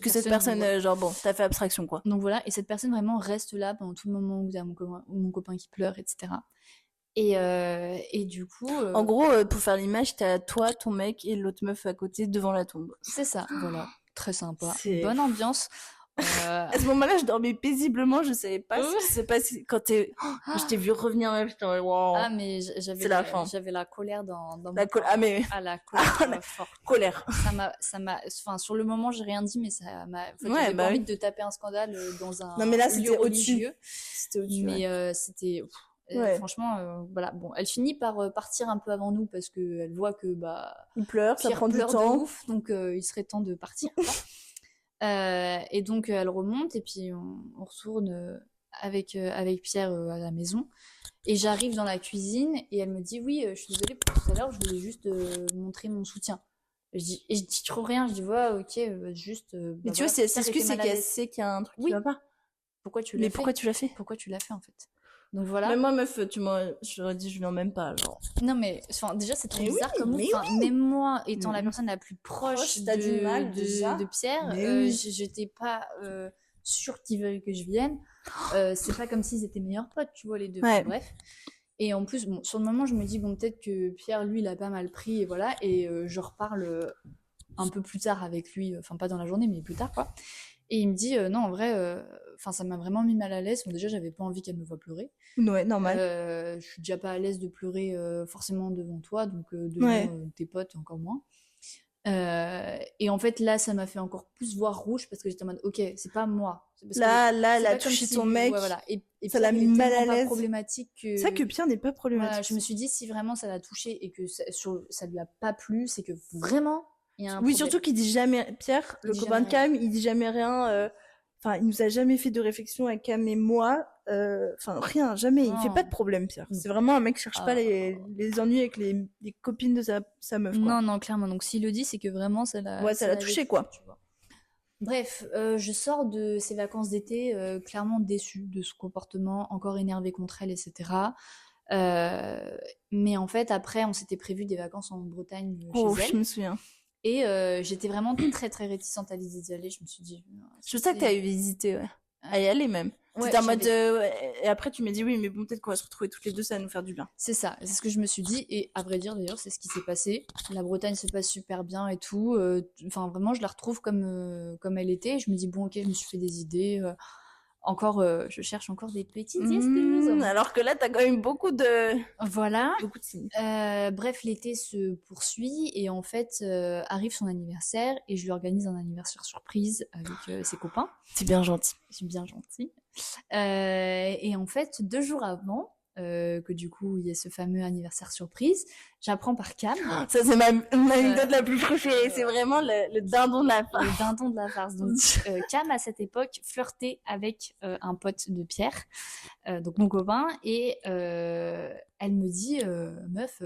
cette personne, ouais. genre bon, t'as fait abstraction, quoi. Donc voilà, et cette personne vraiment reste là pendant tout le moment où il y a mon copain qui pleure, etc. Et du coup... En gros, pour faire l'image, t'as toi, ton mec et l'autre meuf à côté devant la tombe. C'est ça, voilà. Très sympa. C'est- Bonne ambiance. À ce moment-là, je dormais paisiblement, je savais pas ce qui s'est passé. Quand je t'ai vu revenir, là, putain, wow. Ah, mais C'est la fin. j'avais la colère dans La mon corps. ah, mais Ah, la colère forte. colère. Enfin, sur le moment, j'ai rien dit, mais ça m'a. En fait, Ouais, j'avais bah pas oui. envie de taper un scandale dans un Non, mais là, lieu c'était au-dessus. religieux. C'était au-dessus. Ouais. Mais c'était. Ouais. Franchement, voilà. Bon, elle finit par partir un peu avant nous parce qu'elle voit que Il pleure, ça Pierre prend du pleure de temps. ouf, donc il serait temps de partir, quoi. Et donc elle remonte et puis on retourne avec Pierre à la maison. Et j'arrive dans la cuisine et elle me dit oui, je suis désolée pour tout à l'heure, je voulais juste montrer mon soutien. Et je dis trop rien, je dis ouais, ok, juste. Mais tu vois, si elle s'excuse, c'est qu'elle sait qu'il y a un truc qui va pas. Pourquoi tu l'as fait? Mais pourquoi tu l'as fait? Pourquoi tu l'as fait en fait? Donc voilà. Mais moi, meuf, j'aurais dit je viens même pas, genre. Non mais déjà c'est trop Mais bizarre oui, comme mais enfin, même moi étant la Mhm. personne la plus proche t'as du mal, déjà. de Pierre, Mais oui. j'étais pas sûre qu'ils veuillent que je vienne. C'est pas comme s'ils étaient meilleurs potes, tu vois, les deux. Ouais. Bref. Et en plus, bon, sur le moment, je me dis, bon, peut-être que Pierre, lui, il a pas mal pris, et voilà. Et je reparle un peu plus tard avec lui, enfin, pas dans la journée, mais plus tard, quoi. Et il me dit, non, en vrai, enfin, ça m'a vraiment mis mal à l'aise. Bon, déjà, j'avais pas envie qu'elle me voie pleurer. Ouais, normal. Je suis déjà pas à l'aise de pleurer forcément devant toi, donc devant tes potes, encore moins. Et en fait, là, ça m'a fait encore plus voir rouge parce que j'étais en mode, ok, c'est pas moi. Parce là, que elle a pas comme touché si- ton mec. ouais, voilà. Et Ça Pierre, l'a il est mis mal à tellement pas l'aise. problématique que. C'est ça que Pierre n'est pas problématique. Voilà, je me suis dit, si vraiment ça l'a touché et que ça lui a pas plu, c'est que vraiment, il y a un Oui, problème. surtout qu'il dit jamais. Pierre, Il le dit copain jamais de Cam, il dit jamais rien. Enfin, il nous a jamais fait de réflexion avec Cam et moi. Enfin, rien, jamais. Il fait Non. pas de problème, Pierre. C'est vraiment un mec qui cherche Ah. pas les ennuis avec les copines de sa meuf, quoi. Non, non, clairement. Donc s'il le dit, c'est que vraiment ça l'a. Ouais, ça l'a touché, quoi. Tu vois. Bref, je sors de ces vacances d'été clairement déçue de son comportement, encore énervée contre elle, etc. Mais en fait, après, on s'était prévu des vacances en Bretagne chez elle. Je me souviens. Et j'étais vraiment très très réticente à l'idée d'y aller. Je me suis dit. Je sais que t'avais visité, ouais. À y aller même. Ouais, C'était en mode. Et après, tu m'as dit oui, mais bon, peut-être qu'on va se retrouver toutes les deux, ça va nous faire du bien. C'est ça, c'est ce que je me suis dit. Et à vrai dire, d'ailleurs, c'est ce qui s'est passé. La Bretagne se passe super bien et tout. Enfin, vraiment, je la retrouve comme elle était. Je me dis, bon, ok, je me suis fait des idées. Je cherche encore des petites excuses. Alors que là, t'as quand même beaucoup de. Voilà. Beaucoup de signes. Bref, l'été se poursuit et en fait, arrive son anniversaire et je lui organise un anniversaire surprise avec ses copains. C'est bien gentil. C'est bien gentil. Et en fait, 2 jours avant que du coup il y ait ce fameux anniversaire surprise, j'apprends par Cam. Ça, c'est ma anecdote la plus préférée. C'est vraiment le dindon de la farce. Le dindon de la farce. Donc, Cam, à cette époque, flirtait avec un pote de Pierre, donc mon copain, et elle me dit, meuf,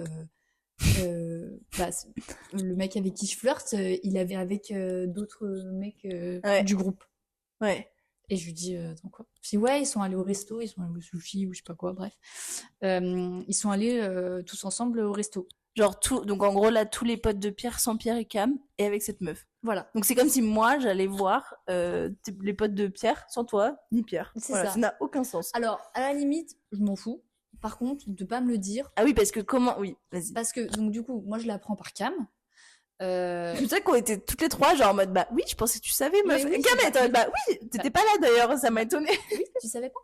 le mec avec qui je flirte, il avait avec d'autres mecs du groupe. Ouais. Et je lui dis, attends quoi? Je dis, ouais, ils sont allés au resto, ils sont allés au sushi ou je sais pas quoi, bref. Ils sont allés tous ensemble au resto. Genre donc en gros là, tous les potes de Pierre sans Pierre et Cam, et avec cette meuf. Voilà. Donc c'est comme si moi, j'allais voir les potes de Pierre sans toi, ni Pierre. C'est voilà, ça. Ça n'a aucun sens. Alors, à la limite, je m'en fous. Par contre, de pas me le dire. Ah oui, parce que comment... Oui, vas-y. Parce que, donc du coup, moi je l'apprends par Cam. C'est ça qu'on était toutes les trois genre en mode bah oui, je pensais que tu savais, meuf. Oui, Cam était en mode bah oui, t'étais pas là d'ailleurs, ça m'a étonnée. Oui, tu savais pas.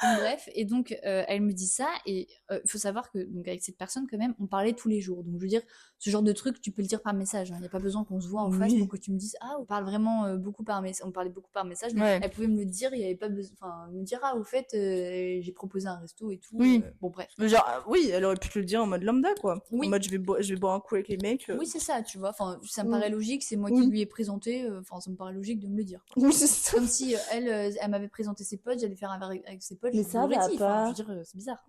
Donc, bref, et donc elle me dit ça, et il faut savoir que donc avec cette personne quand même, on parlait tous les jours. Donc je veux dire, ce genre de truc, tu peux le dire par message. Il n'y a pas besoin qu'on se voit en face pour que tu me dises ah, on parle vraiment beaucoup par message. On parlait beaucoup par message. Donc, elle pouvait me le dire, il n'y avait pas besoin. Enfin, me dire ah, au fait, j'ai proposé un resto et tout. Oui. Bon bref. Genre oui, elle aurait pu te le dire en mode lambda quoi. Oui. En mode je vais boire un coup avec les mecs. Oui, c'est ça, tu vois. Enfin, ça me paraît logique. C'est moi qui lui ai présenté. Enfin, ça me paraît logique de me le dire. Oui, c'est ça. Comme si elle m'avait présenté ses potes, j'allais faire un verre avec ses potes. Mais ça va pas. Enfin, je veux dire, c'est bizarre.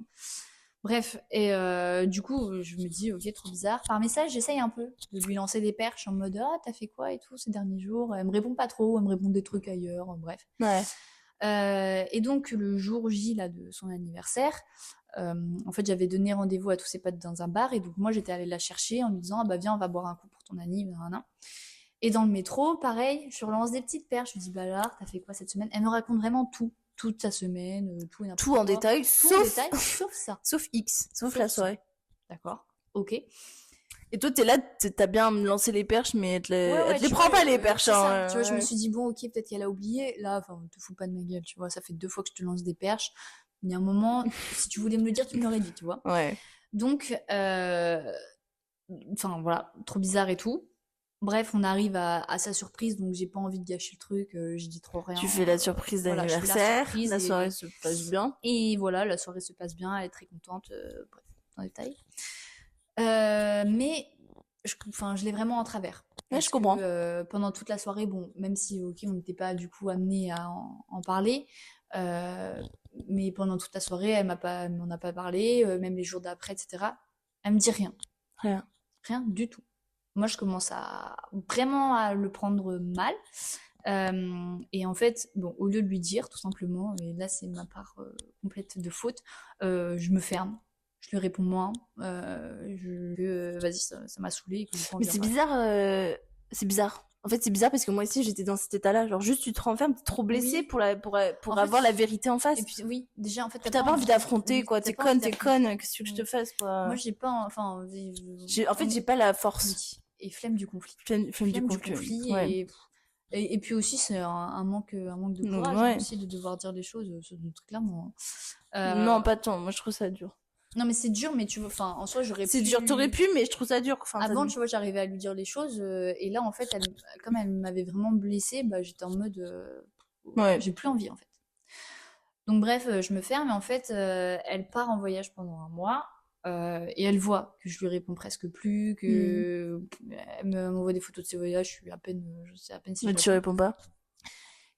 Bref, et du coup, je me dis, ok, trop bizarre. Par message, j'essaye un peu de lui lancer des perches en mode, ah, t'as fait quoi et tout ces derniers jours. Elle me répond pas trop, elle me répond des trucs ailleurs, bref. Ouais. Et donc, le jour J là, de son anniversaire, en fait, j'avais donné rendez-vous à tous ses potes dans un bar, et donc moi, j'étais allée la chercher en lui disant, ah bah viens, on va boire un coup pour ton anniv, Et dans le métro, pareil, je relance des petites perches. Je lui dis, bah alors, t'as fait quoi cette semaine? Elle me raconte vraiment tout. Toute sa semaine, tout et n'importe tout quoi. En détail, tout en détail, sauf ça. Sauf X, sauf la soirée. D'accord, ok. Et toi, t'es là, t'as bien lancé les perches, mais elle te les tu prend vois, pas, les perches. c'est ça. Hein, Tu vois, je me suis dit, bon, ok, peut-être qu'elle a oublié. Là, enfin, te fous pas de ma gueule, tu vois. Ça fait 2 fois que je te lance des perches. Il y a un moment, si tu voulais me le dire, tu me l'aurais dit, tu vois. Ouais. Donc, enfin, voilà, trop bizarre et tout. Bref, on arrive à sa surprise, donc j'ai pas envie de gâcher le truc. Je dis trop rien. Tu fais la surprise Voilà, je fais la d'anniversaire, surprise la soirée se passe bien. et voilà, la soirée se passe bien, elle est très contente. Bref, en détail. Mais je l'ai vraiment en travers. Ouais, je comprends. Pendant toute la soirée, bon, même si ok, on n'était pas du coup amené à en parler, mais pendant toute la soirée, elle m'en a pas parlé, même les jours d'après, etc. Elle me dit rien, Rien. rien du tout. Moi, je commence vraiment à le prendre mal. Et en fait, bon, au lieu de lui dire tout simplement, et là c'est ma part complète de faute, je me ferme. Je lui réponds moins. Vas-y, ça m'a saoulée. Mais c'est bizarre. C'est bizarre. En fait, c'est bizarre parce que moi aussi, j'étais dans cet état-là. Genre, juste, tu te renfermes, t'es trop blessée pour avoir la vérité en face. Et puis, oui, déjà, en fait, t'as pas envie d'affronter, quoi. T'es conne, qu'est-ce que je te fasse, quoi. Moi, j'ai pas. Enfin, en fait, j'ai pas la force. Oui. Et flemme du conflit. Flemme du conflit. Ouais. Et puis aussi, c'est un manque de courage aussi de devoir dire les choses, clairement. Non, pas tant. Moi, je trouve ça dur. Non, mais c'est dur, mais tu vois, enfin, en soi, j'aurais pu. C'est dur, t'aurais pu, mais je trouve ça dur. Enfin, avant, tu vois, j'arrivais à lui dire les choses, et là, en fait, comme elle m'avait vraiment blessée, bah, j'étais en mode. J'ai plus envie, en fait. Donc, bref, je me ferme, mais en fait, elle part en voyage pendant 1 mois. Et elle voit que je lui réponds presque plus, que elle m'envoie des photos de ses voyages, je sais à peine si mais tu réponds pas.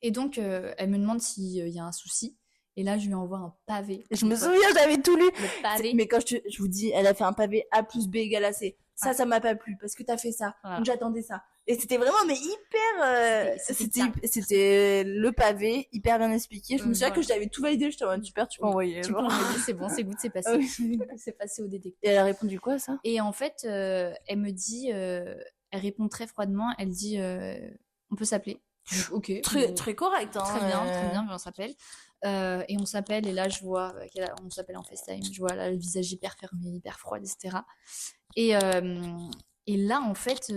Et donc, elle me demande s'il y a un souci. Et là, je lui envoie un pavé. Je me souviens, j'avais tout lu. Le pavé. Mais quand je vous dis, elle a fait un pavé A plus B égale à C. Ça m'a pas plu parce que t'as fait ça. Voilà. Donc j'attendais ça. Et c'était vraiment, mais hyper. C'était le pavé, hyper bien expliqué. Je me souviens que je l'avais tout validé. J'étais en mode super, tu peux envoyer. Tu peux envoyer, c'est bon, c'est good, c'est passé. C'est passé au détective. Et elle a répondu quoi, ça? Et en fait, elle me dit, elle répond très froidement. Elle dit, on peut s'appeler. Ok. Très correct. Hein, très bien, on s'appelle. Et on s'appelle, et là je vois on s'appelle en FaceTime, je vois là le visage hyper fermé, hyper froid, etc. Et là en fait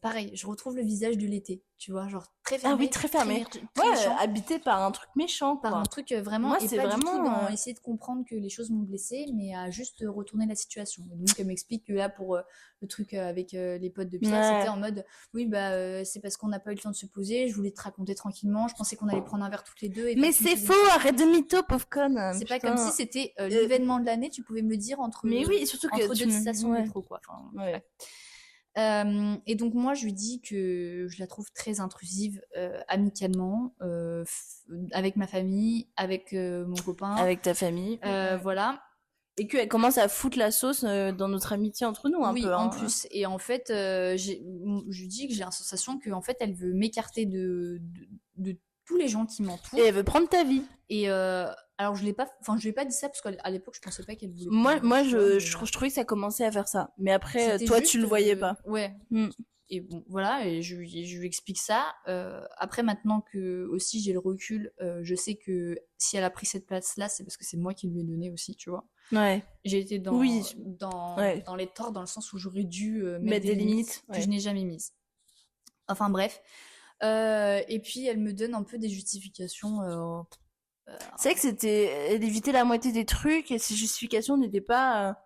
pareil, je retrouve le visage de l'été, tu vois, genre très fermé. Ah oui, très fermé. Très habité par un truc méchant, quoi. Par un truc vraiment. Moi, et c'est pas vraiment du tout dans essayer de comprendre que les choses m'ont blessée, mais à juste retourner la situation. Et donc elle m'explique que là pour le truc avec les potes de Pierre, c'était en mode oui bah c'est parce qu'on n'a pas eu le temps de se poser, je voulais te raconter tranquillement, je pensais qu'on allait prendre un verre toutes les deux. Et mais c'est faux, arrête de mytho, pauvre conne. C'est pas comme si c'était l'événement de l'année, tu pouvais me le dire entre surtout entre deux stations de métro, quoi. Enfin, et donc moi je lui dis que je la trouve très intrusive amicalement, avec ma famille, avec mon copain, avec ta famille, voilà, et qu'elle commence à foutre la sauce dans notre amitié entre nous un peu. Oui, en plus. Et en fait, je lui dis que j'ai la sensation qu'en fait elle veut m'écarter de tous les gens qui m'entourent. Et elle veut prendre ta vie. Et alors je lui ai pas dit ça parce qu'à l'époque je pensais pas qu'elle voulait. Moi je trouvais que ça commençait à faire ça. Mais après toi tu le voyais pas. Ouais. Et bon voilà, et je lui explique ça. Après maintenant que aussi j'ai le recul, je sais que si elle a pris cette place là, c'est parce que c'est moi qui lui ai donné aussi, tu vois. Ouais. J'ai été dans les torts dans le sens où j'aurais dû mettre des limites que je n'ai jamais mises. Enfin bref. Et puis elle me donne un peu des justifications. C'est vrai que c'était elle évitait la moitié des trucs et ces justifications n'étaient pas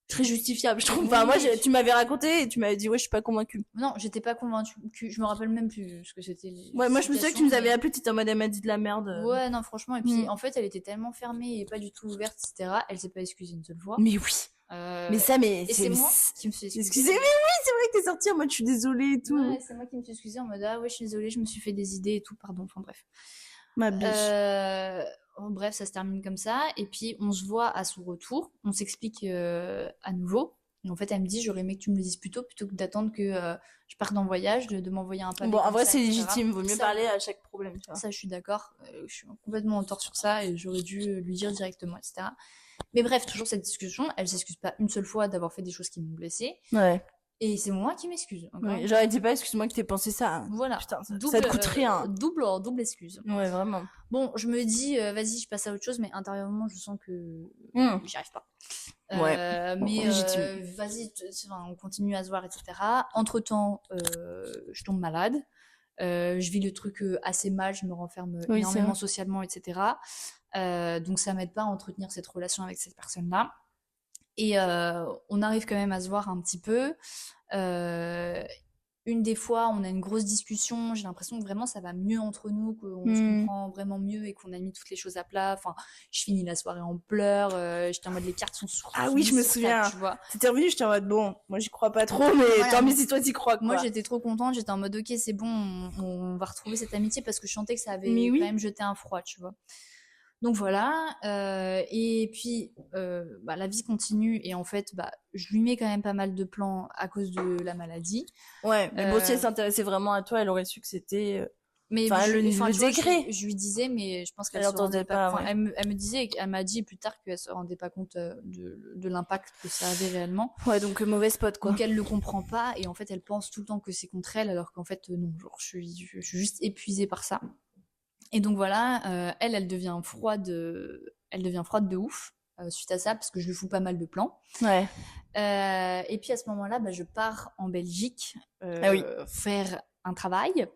très justifiables, je trouve. Enfin moi tu m'avais raconté et tu m'avais dit ouais je suis pas convaincue. Non, j'étais pas convaincue. Je me rappelle même plus ce que c'était. Ouais, moi je me souviens que tu nous avais appelé, tu étais en mode elle m'a dit de la merde. Ouais, non franchement, et puis en fait elle était tellement fermée et pas du tout ouverte, etc. Elle s'est pas excusée une seule fois. Mais oui. Mais ça, et c'est moi qui me suis excusée. Mais oui, c'est vrai que t'es sortie en mode je suis désolée et tout. Ouais, c'est moi qui me suis excusée en mode ah ouais je suis désolée, je me suis fait des idées et tout, pardon, enfin bref. Ma biche. Bref, ça se termine comme ça. Et puis, on se voit à son retour. On s'explique à nouveau. Et en fait, elle me dit, j'aurais aimé que tu me le dises plus tôt, plutôt que d'attendre que je parte en voyage, de m'envoyer un papier. Bon, en vrai, c'est légitime. Vaut mieux parler à chaque problème. Tu vois. Ça, je suis d'accord. Je suis complètement en tort sur ça et j'aurais dû lui dire directement, etc. Mais bref, toujours cette discussion. Elle s'excuse pas une seule fois d'avoir fait des choses qui m'ont blessée. Ouais. Et c'est moi qui m'excuse. Oui, j'aurais dit pas, excuse-moi que t'aies pensé ça. Voilà. Putain, ça te coûte rien. Double excuse. Ouais, vraiment. Bon, je me dis, vas-y, je passe à autre chose, mais intérieurement, je sens que j'y arrive pas. Mais légitime. vas-y, enfin, on continue à se voir, etc. Entre-temps, je tombe malade. Je vis le truc assez mal, je me renferme Oui, c'est énormément vrai. socialement, etc. Donc ça m'aide pas à entretenir cette relation avec cette personne-là. Et on arrive quand même à se voir un petit peu. Euh, une des fois, on a une grosse discussion. J'ai l'impression que vraiment ça va mieux entre nous, qu'on se Hmm. comprend vraiment mieux et qu'on a mis toutes les choses à plat. Enfin, je finis la soirée en pleurs. J'étais en mode les cartes sont Ah oui, je me mises sur table, souviens. tu vois. T'étais revenu, j'étais en mode bon, moi j'y crois pas trop, mais Voilà, tant mieux si toi t'y crois, moi quoi. j'étais trop contente. J'étais en mode ok, c'est bon, on va retrouver cette amitié parce que je sentais que ça Mais avait quand oui. même jeté un froid, tu vois. Donc voilà, et puis bah, la vie continue et en fait, bah, je lui mets quand même pas mal de plans à cause de la maladie. Ouais, mais bon, si elle Euh, s'intéressait vraiment à toi, elle aurait su que c'était. mais Enfin, enfin, le tu vois, degré. je lui disais, mais je pense qu'elle Elle se rendait entendait pas. pas, Enfin, ouais. elle me disait, elle m'a dit plus tard qu'elle se rendait pas compte de l'impact que ça avait réellement. Ouais, donc mauvais spot, quoi. Donc elle le comprend pas et en fait elle pense tout le temps que c'est contre elle alors qu'en fait non, genre, je suis juste épuisée par ça. Et donc voilà, elle devient froide, elle devient froide de ouf suite à ça parce que je lui fous pas mal de plans. Ouais. Et puis à ce moment-là, bah, je pars en Belgique Ah oui. faire un travail.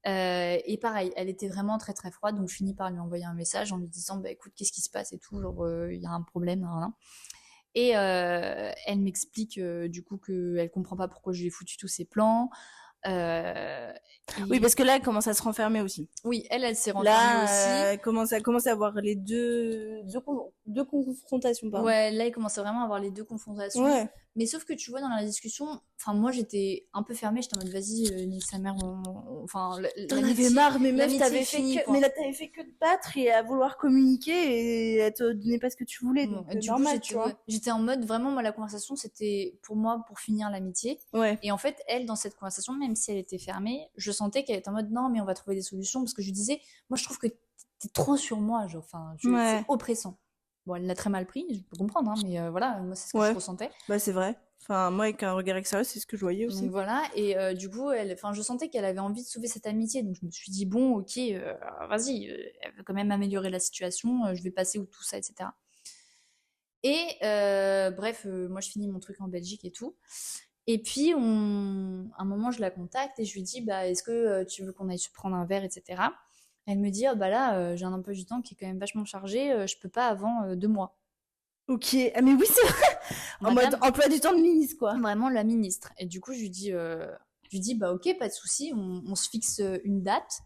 Et pareil, elle était vraiment très très froide, donc je finis par lui envoyer un message en lui disant bah écoute, qu'est-ce qui se passe et tout, genre il y a un problème, nan, nan. Et elle m'explique du coup qu'elle comprend pas pourquoi je lui ai foutu tous ses plans. Euh, Oui, et parce que là, elle commence à se renfermer aussi. oui, elle s'est renfermée aussi. Là, elle commence à avoir les deux confrontations, pardon. Ouais, là, il commençait vraiment à avoir les deux confrontations. Ouais. Mais sauf que tu vois, dans la discussion, enfin, moi, j'étais un peu fermée. J'étais en mode, vas-y, nique sa mère. Enfin, T'en avais marre, mais meuf, l'amitié est finie, quoi. mais là, t'avais fait que te battre et à vouloir communiquer et elle te donnait pas ce que tu voulais, Bon, donc et du coup, normal, tu vois. j'étais en mode, vraiment, moi, la conversation, c'était pour moi, pour finir l'amitié. Ouais. Et en fait, elle, dans cette conversation, même si elle était fermée, je sentais qu'elle était en mode, non, mais on va trouver des solutions. Parce que je lui disais, moi, je trouve que t'es trop sur moi, genre, enfin, Ouais. c'est oppressant. Bon, elle l'a très mal pris, je peux comprendre, hein, mais voilà, moi, c'est ce que je ressentais. Bah, c'est vrai. Enfin, moi, avec un regard extérieur, c'est ce que je voyais aussi. Donc voilà, et du coup, je sentais qu'elle avait envie de sauver cette amitié, donc je me suis dit, bon, ok, vas-y, elle veut quand même améliorer la situation, je vais passer outre tout ça, etc. Et bref, moi je finis mon truc en Belgique et tout. Et puis, à un moment, je la contacte et je lui dis, bah, est-ce que tu veux qu'on aille se prendre un verre, etc. Elle me dit, oh, bah là, j'ai un emploi du temps qui est quand même vachement chargé, je peux pas avant 2 mois. Ok, ah mais oui, c'est vrai. En mode emploi du temps de ministre, quoi. Vraiment la ministre. Et du coup, je lui dis bah ok, pas de souci, on se fixe une date.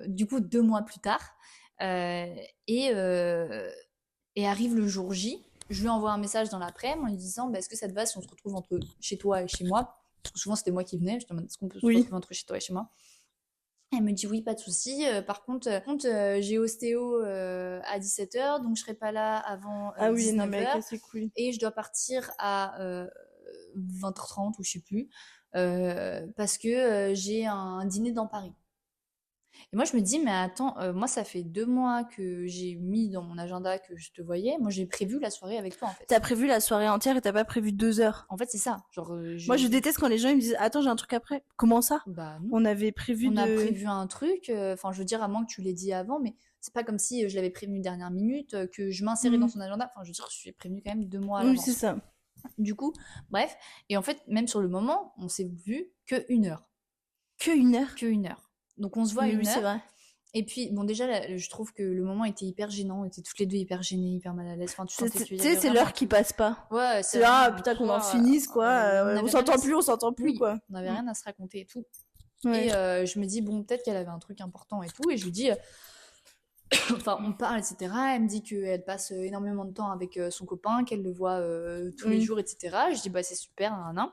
Du coup, 2 mois plus tard, euh, et, euh, et arrive le jour J. Je lui envoie un message dans l'après-midi en lui disant bah, est-ce que ça te va si on se retrouve entre chez toi et chez moi? Parce que souvent c'était moi qui venais. Je te demande est-ce qu'on peut se retrouver entre chez toi et chez moi? Elle me dit oui, pas de souci. Par contre, j'ai ostéo à 17h, donc je serai pas là avant Ah oui, 19h. non, mais c'est cool. Et je dois partir à 20h30 ou je sais plus, parce que j'ai un dîner dans Paris. Et moi, je me dis, mais attends, moi, ça fait 2 mois que j'ai mis dans mon agenda que je te voyais. Moi, j'ai prévu la soirée avec toi, en fait. T'as prévu la soirée entière et t'as pas prévu 2 heures. En fait, c'est ça. Genre, moi, je déteste quand les gens ils me disent, attends, j'ai un truc après. Comment ça? Bah non. On avait prévu On a prévu un truc. Enfin, je veux dire, à moins que tu l'aies dit avant, mais c'est pas comme si je l'avais prévenu dernière minute, que je m'insérais dans son agenda. Enfin, je veux dire, je suis prévenue quand même 2 mois à l'avance. Oui, c'est ça. Du coup, bref. Et en fait, même sur le moment, on s'est vu que 1 heure. Que 1 heure? Que 1 heure. Donc, on se voit 1 heure. C'est vrai. Et puis, bon, déjà, là, je trouve que le moment était hyper gênant. On était toutes les deux hyper gênées, hyper mal à l'aise. Enfin, tu sentais Tu sais, c'est l'heure qui passe pas. Ouais, c'est là, putain, qu'on en finisse, quoi. On s'entend plus, quoi. On avait rien à se raconter et tout. Ouais. Et je me dis, bon, peut-être qu'elle avait un truc important et tout. Et je lui dis, enfin, on parle, etc. Elle me dit qu'elle passe énormément de temps avec son copain, qu'elle le voit tous les jours, etc. Je dis, bah, c'est super, nan.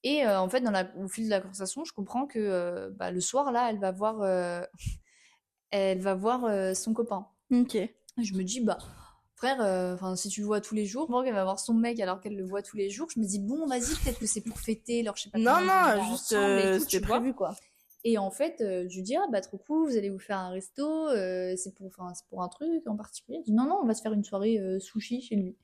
Et en fait, au fil de la conversation, je comprends que le soir, là, elle va voir son copain. Ok. Et je me dis, bah, frère, si tu le vois tous les jours, bon, elle va voir son mec alors qu'elle le voit tous les jours. Je me dis, bon, vas-y, peut-être que c'est pour fêter, alors je sais pas. Non, juste c'était prévu, quoi. Et en fait, je lui dis, ah, bah, trop cool, vous allez vous faire un resto, c'est pour un truc en particulier. Je dis, non, on va se faire une soirée sushi chez lui.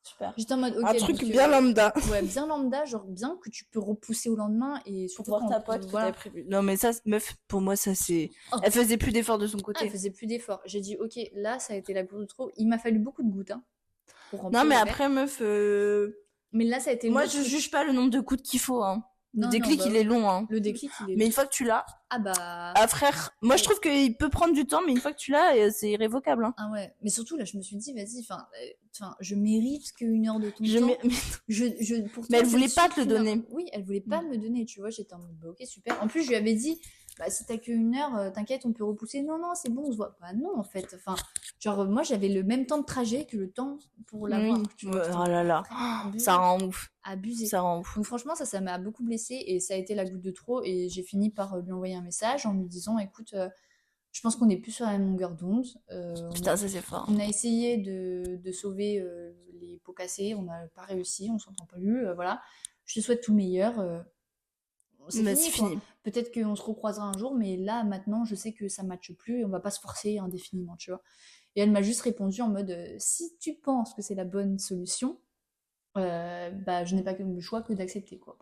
Super. J'étais en mode, ok. Un truc bien lambda. Ouais, bien lambda, genre bien que tu peux repousser au lendemain et surtout voir ta pote voilà. Prévu. Non, mais ça, meuf, pour moi, ça c'est. Oh. Elle faisait plus d'efforts de son côté. Elle faisait plus d'efforts. J'ai dit, ok, là, ça a été la goutte de trop. Il m'a fallu beaucoup de gouttes, hein. pour Non, remplir mais le verre. après, meuf, Mais là, ça a été moi, l'autre je truc. juge pas le nombre de coups qu'il faut, hein. Le Non, déclic, bah il oui. est long, hein. Le déclic, il est Mais long. une fois que tu l'as, Ah bah... ah frère, moi je Ouais. trouve qu'il peut prendre du temps, mais une fois que tu l'as, c'est irrévocable, hein. Ah ouais, mais surtout là, je me suis dit, vas-y, je mérite qu'une heure de ton Je temps. mets- Pour Mais toi, elle je voulait ne pas suis te le qu'une heure. donner. Oui, elle voulait pas me le donner, tu vois. J'étais en mode, bah, ok, super. En plus, je lui avais dit, bah, si t'as qu'une heure, t'inquiète, on peut repousser. Non, non, c'est bon, on se voit. Bah non, en fait. Enfin, genre, moi, j'avais le même temps de trajet que le temps pour l'avoir. Oui, Tu vois, j'étais en oh mode, là là, vraiment abusé. ça rend ouf, Abusé. ça rend ouf. Donc franchement, ça m'a beaucoup blessée et ça a été la goutte de trop. Et j'ai fini par lui envoyer un message en lui disant, écoute, je pense qu'on n'est plus sur la même longueur d'onde. Putain, ça c'est fort. On a essayé de sauver les pots cassés, on n'a pas réussi, on s'entend plus, voilà. Je te souhaite tout le meilleur. C'est Mais fini, c'est quoi. fini. Peut-être qu'on se recroisera un jour, mais là, maintenant, je sais que ça ne matche plus et on va pas se forcer indéfiniment, tu vois. Et elle m'a juste répondu en mode si tu penses que c'est la bonne solution, bah, je n'ai pas le choix que d'accepter, quoi.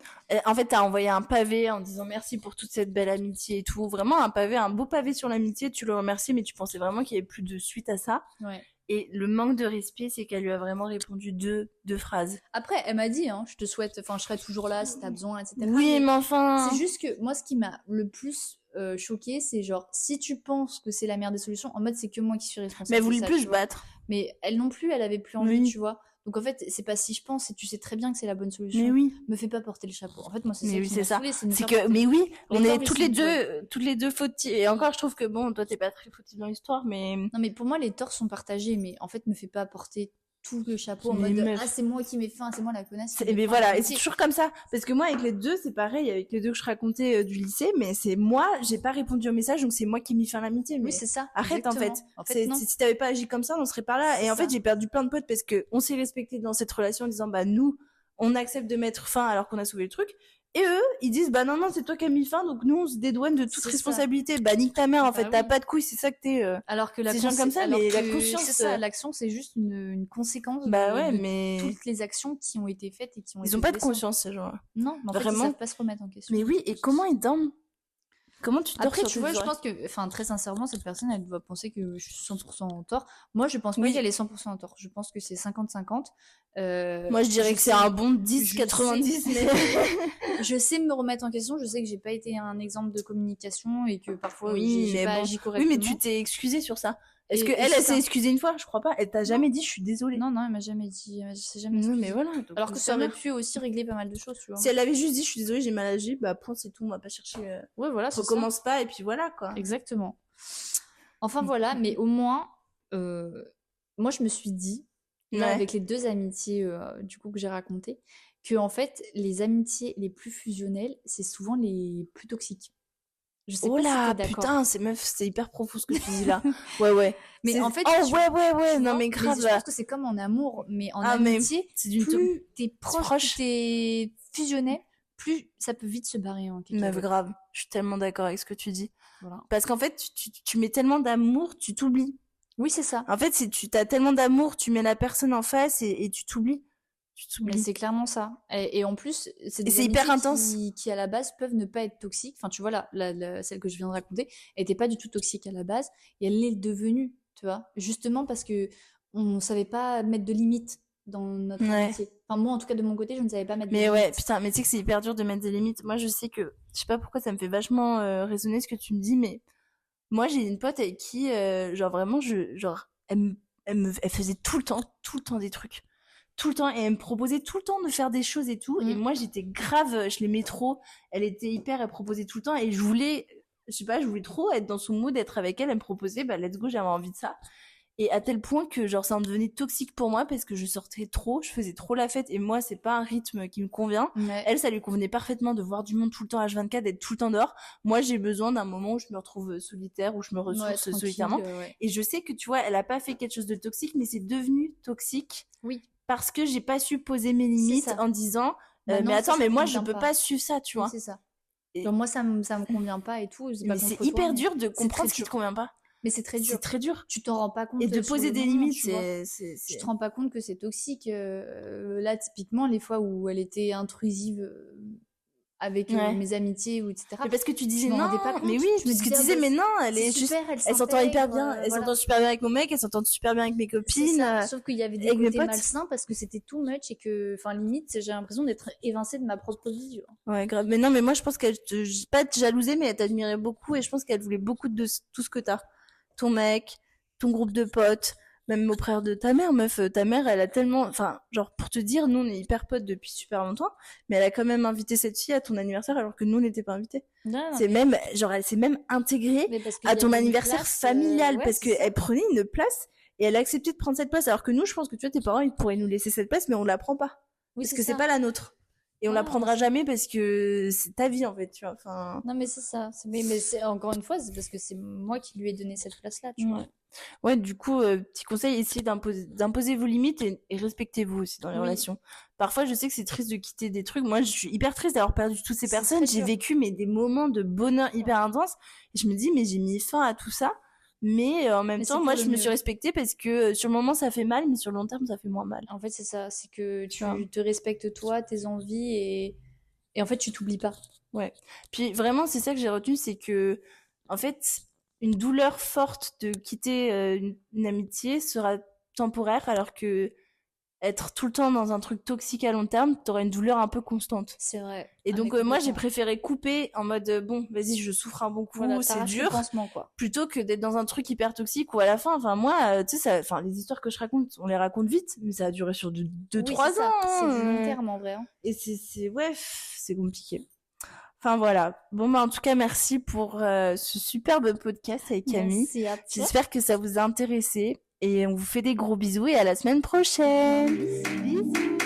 En fait, t'as envoyé un pavé en disant merci pour toute cette belle amitié et tout. Vraiment un pavé, un beau pavé sur l'amitié. Tu le remercies, mais tu pensais vraiment qu'il y avait plus de suite à ça. Ouais. Et le manque de respect, c'est qu'elle lui a vraiment répondu deux phrases. Après, elle m'a dit, hein, je te souhaite, enfin, je serai toujours là si t'as besoin, etc. Oui, mais enfin. C'est juste que moi, ce qui m'a le plus choqué, c'est genre, si tu penses que c'est la meilleure des solutions, en mode, c'est que moi qui suis responsable. Mais elle voulait de ça, plus tu se vois. battre. Mais elle non plus, elle avait plus envie, Oui. tu vois. Donc en fait, c'est pas si je pense, et tu sais très bien que c'est la bonne solution. Mais oui. Me fais pas porter le chapeau. En fait, moi, c'est Mais ça oui, qui c'est m'a ça. saoulée, c'est de me C'est faire que, porter. mais oui, on Les est torts, ils sont toutes les deux fautives. Et encore, je trouve que bon, toi, t'es pas très fautive dans l'histoire, mais. Non, mais pour moi, les torts sont partagés, mais en fait, me fais pas porter tout le chapeau en Mais mode meuf. ah, c'est moi qui mets fin, c'est moi la connasse. qui Et met mais fin à voilà, et l'amitié. c'est toujours comme ça. Parce que moi, avec les deux, c'est pareil. Avec les deux que je racontais du lycée, mais c'est moi, j'ai pas répondu au message, donc c'est moi qui ai mis fin à l'amitié. Mais Oui, c'est ça. arrête, exactement. en fait. Non. Si t'avais pas agi comme ça, on serait pas là. C'est Et en ça. fait, j'ai perdu plein de potes parce que on s'est respecté dans cette relation en disant, bah, nous, on accepte de mettre fin alors qu'on a sauvé le truc. Et eux, ils disent, bah non, non, c'est toi qui as mis fin, donc nous, on se dédouane de toute C'est ça. responsabilité. Bah, nique ta mère, en Bah fait, t'as oui. pas de couilles, c'est ça que t'es. Alors que la c'est gens comme ça, alors mais la que conscience. c'est ça, l'action, c'est juste une conséquence Bah de, ouais, de mais. toutes les actions qui ont été faites et qui ont été Ils ont pas de blessantes. conscience, ces gens-là. Non, mais en fait, Vraiment. ils savent pas se remettre en question. Mais oui, et comment ils dorment? Comment tu dors Après, sur tu tes vois, je oreilles pense que, enfin, très sincèrement, cette personne, elle doit penser que je suis 100% en tort. Moi, je pense pas Oui. qu'elle est 100% en tort. Je pense que c'est 50-50. Moi, je dirais que c'est un bon 10-90, sais- mais. Je sais me remettre en question. Je sais que j'ai pas été un exemple de communication et que parfois Oui, j'ai mais pas bon. agi Oui, correctement. mais tu t'es excusée sur ça. Est-ce Et- que et elle c'est s'est ça. excusée une fois? Je crois pas. Elle t'a jamais dit je suis désolée. Non, non, elle m'a jamais dit. Elle s'est jamais Non, excusée. mais voilà. donc, Alors que ça aurait pu aussi régler pas mal de choses, tu vois. Si elle avait juste dit je suis désolée, j'ai mal agi, bah point, c'est tout. On va pas chercher. Ouais, voilà, c'est ça. Recommence pas et puis voilà quoi. Exactement. Enfin voilà, mais au moins, moi je me suis dit, là, Ouais. avec les deux amitiés du coup que j'ai racontées, que en fait les amitiés les plus fusionnelles, c'est souvent les plus toxiques. Je sais Oh pas là, si t'es d'accord. putain, c'est meuf, c'est hyper profond ce que tu dis là. Ouais, ouais. Mais C'est- en fait, oh tu- ouais, tu non vois, mais grave. je pense que c'est comme en amour, mais en Ah, mais amitié, c'est d'une plus t'es proche, proche. plus t'es fusionnel, plus ça peut vite se barrer en Meuf, cacahuète. grave. Je suis tellement d'accord avec ce que tu dis. Voilà. Parce qu'en fait, tu mets tellement d'amour, tu t'oublies. Oui, c'est ça. En fait, si tu as tellement d'amour, tu mets la personne en face et tu t'oublies. Tu Mais t'oublies. c'est clairement ça. Et en plus, c'est des c'est hyper amitiés intense. qui, à la base, peuvent ne pas être toxiques. Enfin, tu vois, celle que je viens de raconter, elle n'était pas du tout toxique à la base. Et elle l'est devenue, tu vois. Justement parce que on savait pas mettre de limites dans notre Ouais. amitié. Enfin, moi, en tout cas, de mon côté, je ne savais pas mettre de Mais limites. ouais, putain, mais tu sais que c'est hyper dur de mettre des limites. Moi, je sais que, je sais pas pourquoi ça me fait vachement résonner ce que tu me dis, mais moi, j'ai une pote avec qui, genre vraiment, elle faisait tout le temps des trucs. Tout le temps, et elle me proposait tout le temps de faire des choses et tout. Et moi, j'étais grave, je l'aimais trop. Elle était hyper, elle proposait tout le temps. Et je voulais trop être dans son mood, être avec elle. Elle me proposait, bah, let's go, j'avais envie de ça. Et à tel point que, genre, ça en devenait toxique pour moi parce que je sortais trop, je faisais trop la fête. Et moi, c'est pas un rythme qui me convient. Ouais. Elle, ça lui convenait parfaitement de voir du monde tout le temps H24, d'être tout le temps dehors. Moi, j'ai besoin d'un moment où je me retrouve solitaire, où je me ressource Ouais, tranquille, solitairement. ouais. Et je sais que, tu vois, elle a pas fait quelque chose de toxique, mais c'est devenu toxique Oui. parce que j'ai pas su poser mes limites ça. en disant, Bah non, mais attends, ça mais me moi, je convient peux pas. pas suivre ça, tu vois. Oui, c'est ça. Et- Genre, moi, ça me convient pas et tout. Mais c'est hyper dur de comprendre ce qui te convient pas. Mais c'est très dur. C'est très dur. Tu t'en rends pas compte. Et de sur poser le des moment, limites, tu vois. Tu te rends pas compte que c'est toxique. Là, typiquement, les fois où elle était intrusive avec Ouais. mes amitiés ou etc. Mais parce que tu disais Je m'en non, rendais pas compte. mais oui, Je me parce que tu disais, disais, mais non, elle c'est est juste, super, elle s'entend hyper bien, elle voilà. s'entend super bien avec mon mec, elle s'entend super bien avec mes C'est copines. ça. Sauf qu'il y avait des avec mes côtés potes. malsains parce que c'était too much et que, enfin, limite, j'ai l'impression d'être évincée de ma propre vie. Tu vois. Ouais, grave. Mais non, mais moi, je pense qu'elle pas te jalousait, mais elle t'admirait beaucoup et je pense qu'elle voulait beaucoup de tout ce que t'as. Ton mec, ton groupe de potes, même au frère de ta mère, meuf. Ta mère, elle a tellement, enfin, genre, pour te dire, nous, on est hyper potes depuis super longtemps, mais elle a quand même invité cette fille à ton anniversaire alors que nous, on n'était pas invités. Non, C'est mais... même, genre, elle s'est même intégrée mais parce qu'il à y ton avait une anniversaire place, familial ouais, parce c'est ça. qu'elle prenait une place et elle a accepté de prendre cette place alors que nous, je pense que tu vois, tes parents, ils pourraient nous laisser cette place, mais on la prend pas. Oui, Parce c'est que c'est ça. pas la nôtre. Et on la Non, prendra c'est- jamais parce que c'est ta vie, en fait, tu vois. Enfin, Non, mais c'est ça. Mais c'est encore une fois, c'est parce que c'est moi qui lui ai donné cette place-là, tu vois. ouais. Ouais, du coup, petit conseil, essayez d'imposer vos limites et respectez-vous aussi dans les Oui. relations. Parfois, je sais que c'est triste de quitter des trucs. Moi, je suis hyper triste d'avoir perdu toutes ces C'est personnes. très J'ai dur. vécu mais des moments de bonheur hyper intenses. Et je me dis, mais j'ai mis fin à tout ça. Mais en même Mais temps, c'est moi, pour je le me suis mieux. respectée parce que sur le moment, ça fait mal, mais sur le long terme, ça fait moins mal. En fait, c'est ça. C'est que Tu vois. tu te respectes toi, tes envies et en fait, tu t'oublies pas. Ouais. Puis vraiment, c'est ça que j'ai retenu, c'est que, en fait, une douleur forte de quitter une amitié sera temporaire, alors que être tout le temps dans un truc toxique à long terme, t'auras une douleur un peu constante. C'est vrai. Et Ah, donc, mais moi, j'ai complètement. préféré couper en mode, bon, vas-y, je souffre un bon coup, Voilà, c'est t'arraches le dur, pansement, quoi. plutôt que d'être dans un truc hyper toxique où à la fin, enfin, moi, tu sais, enfin, les histoires que je raconte, on les raconte vite, mais ça a duré sur 2-3 Oui, c'est ans. ça. C'est du long hein. terme, en vrai. Hein. Et ouais, c'est compliqué. Enfin voilà. Bon bah en tout cas merci pour ce superbe podcast avec Camille. Merci à toi. J'espère que ça vous a intéressé et on vous fait des gros bisous et à la semaine prochaine. Bisous. Bisous.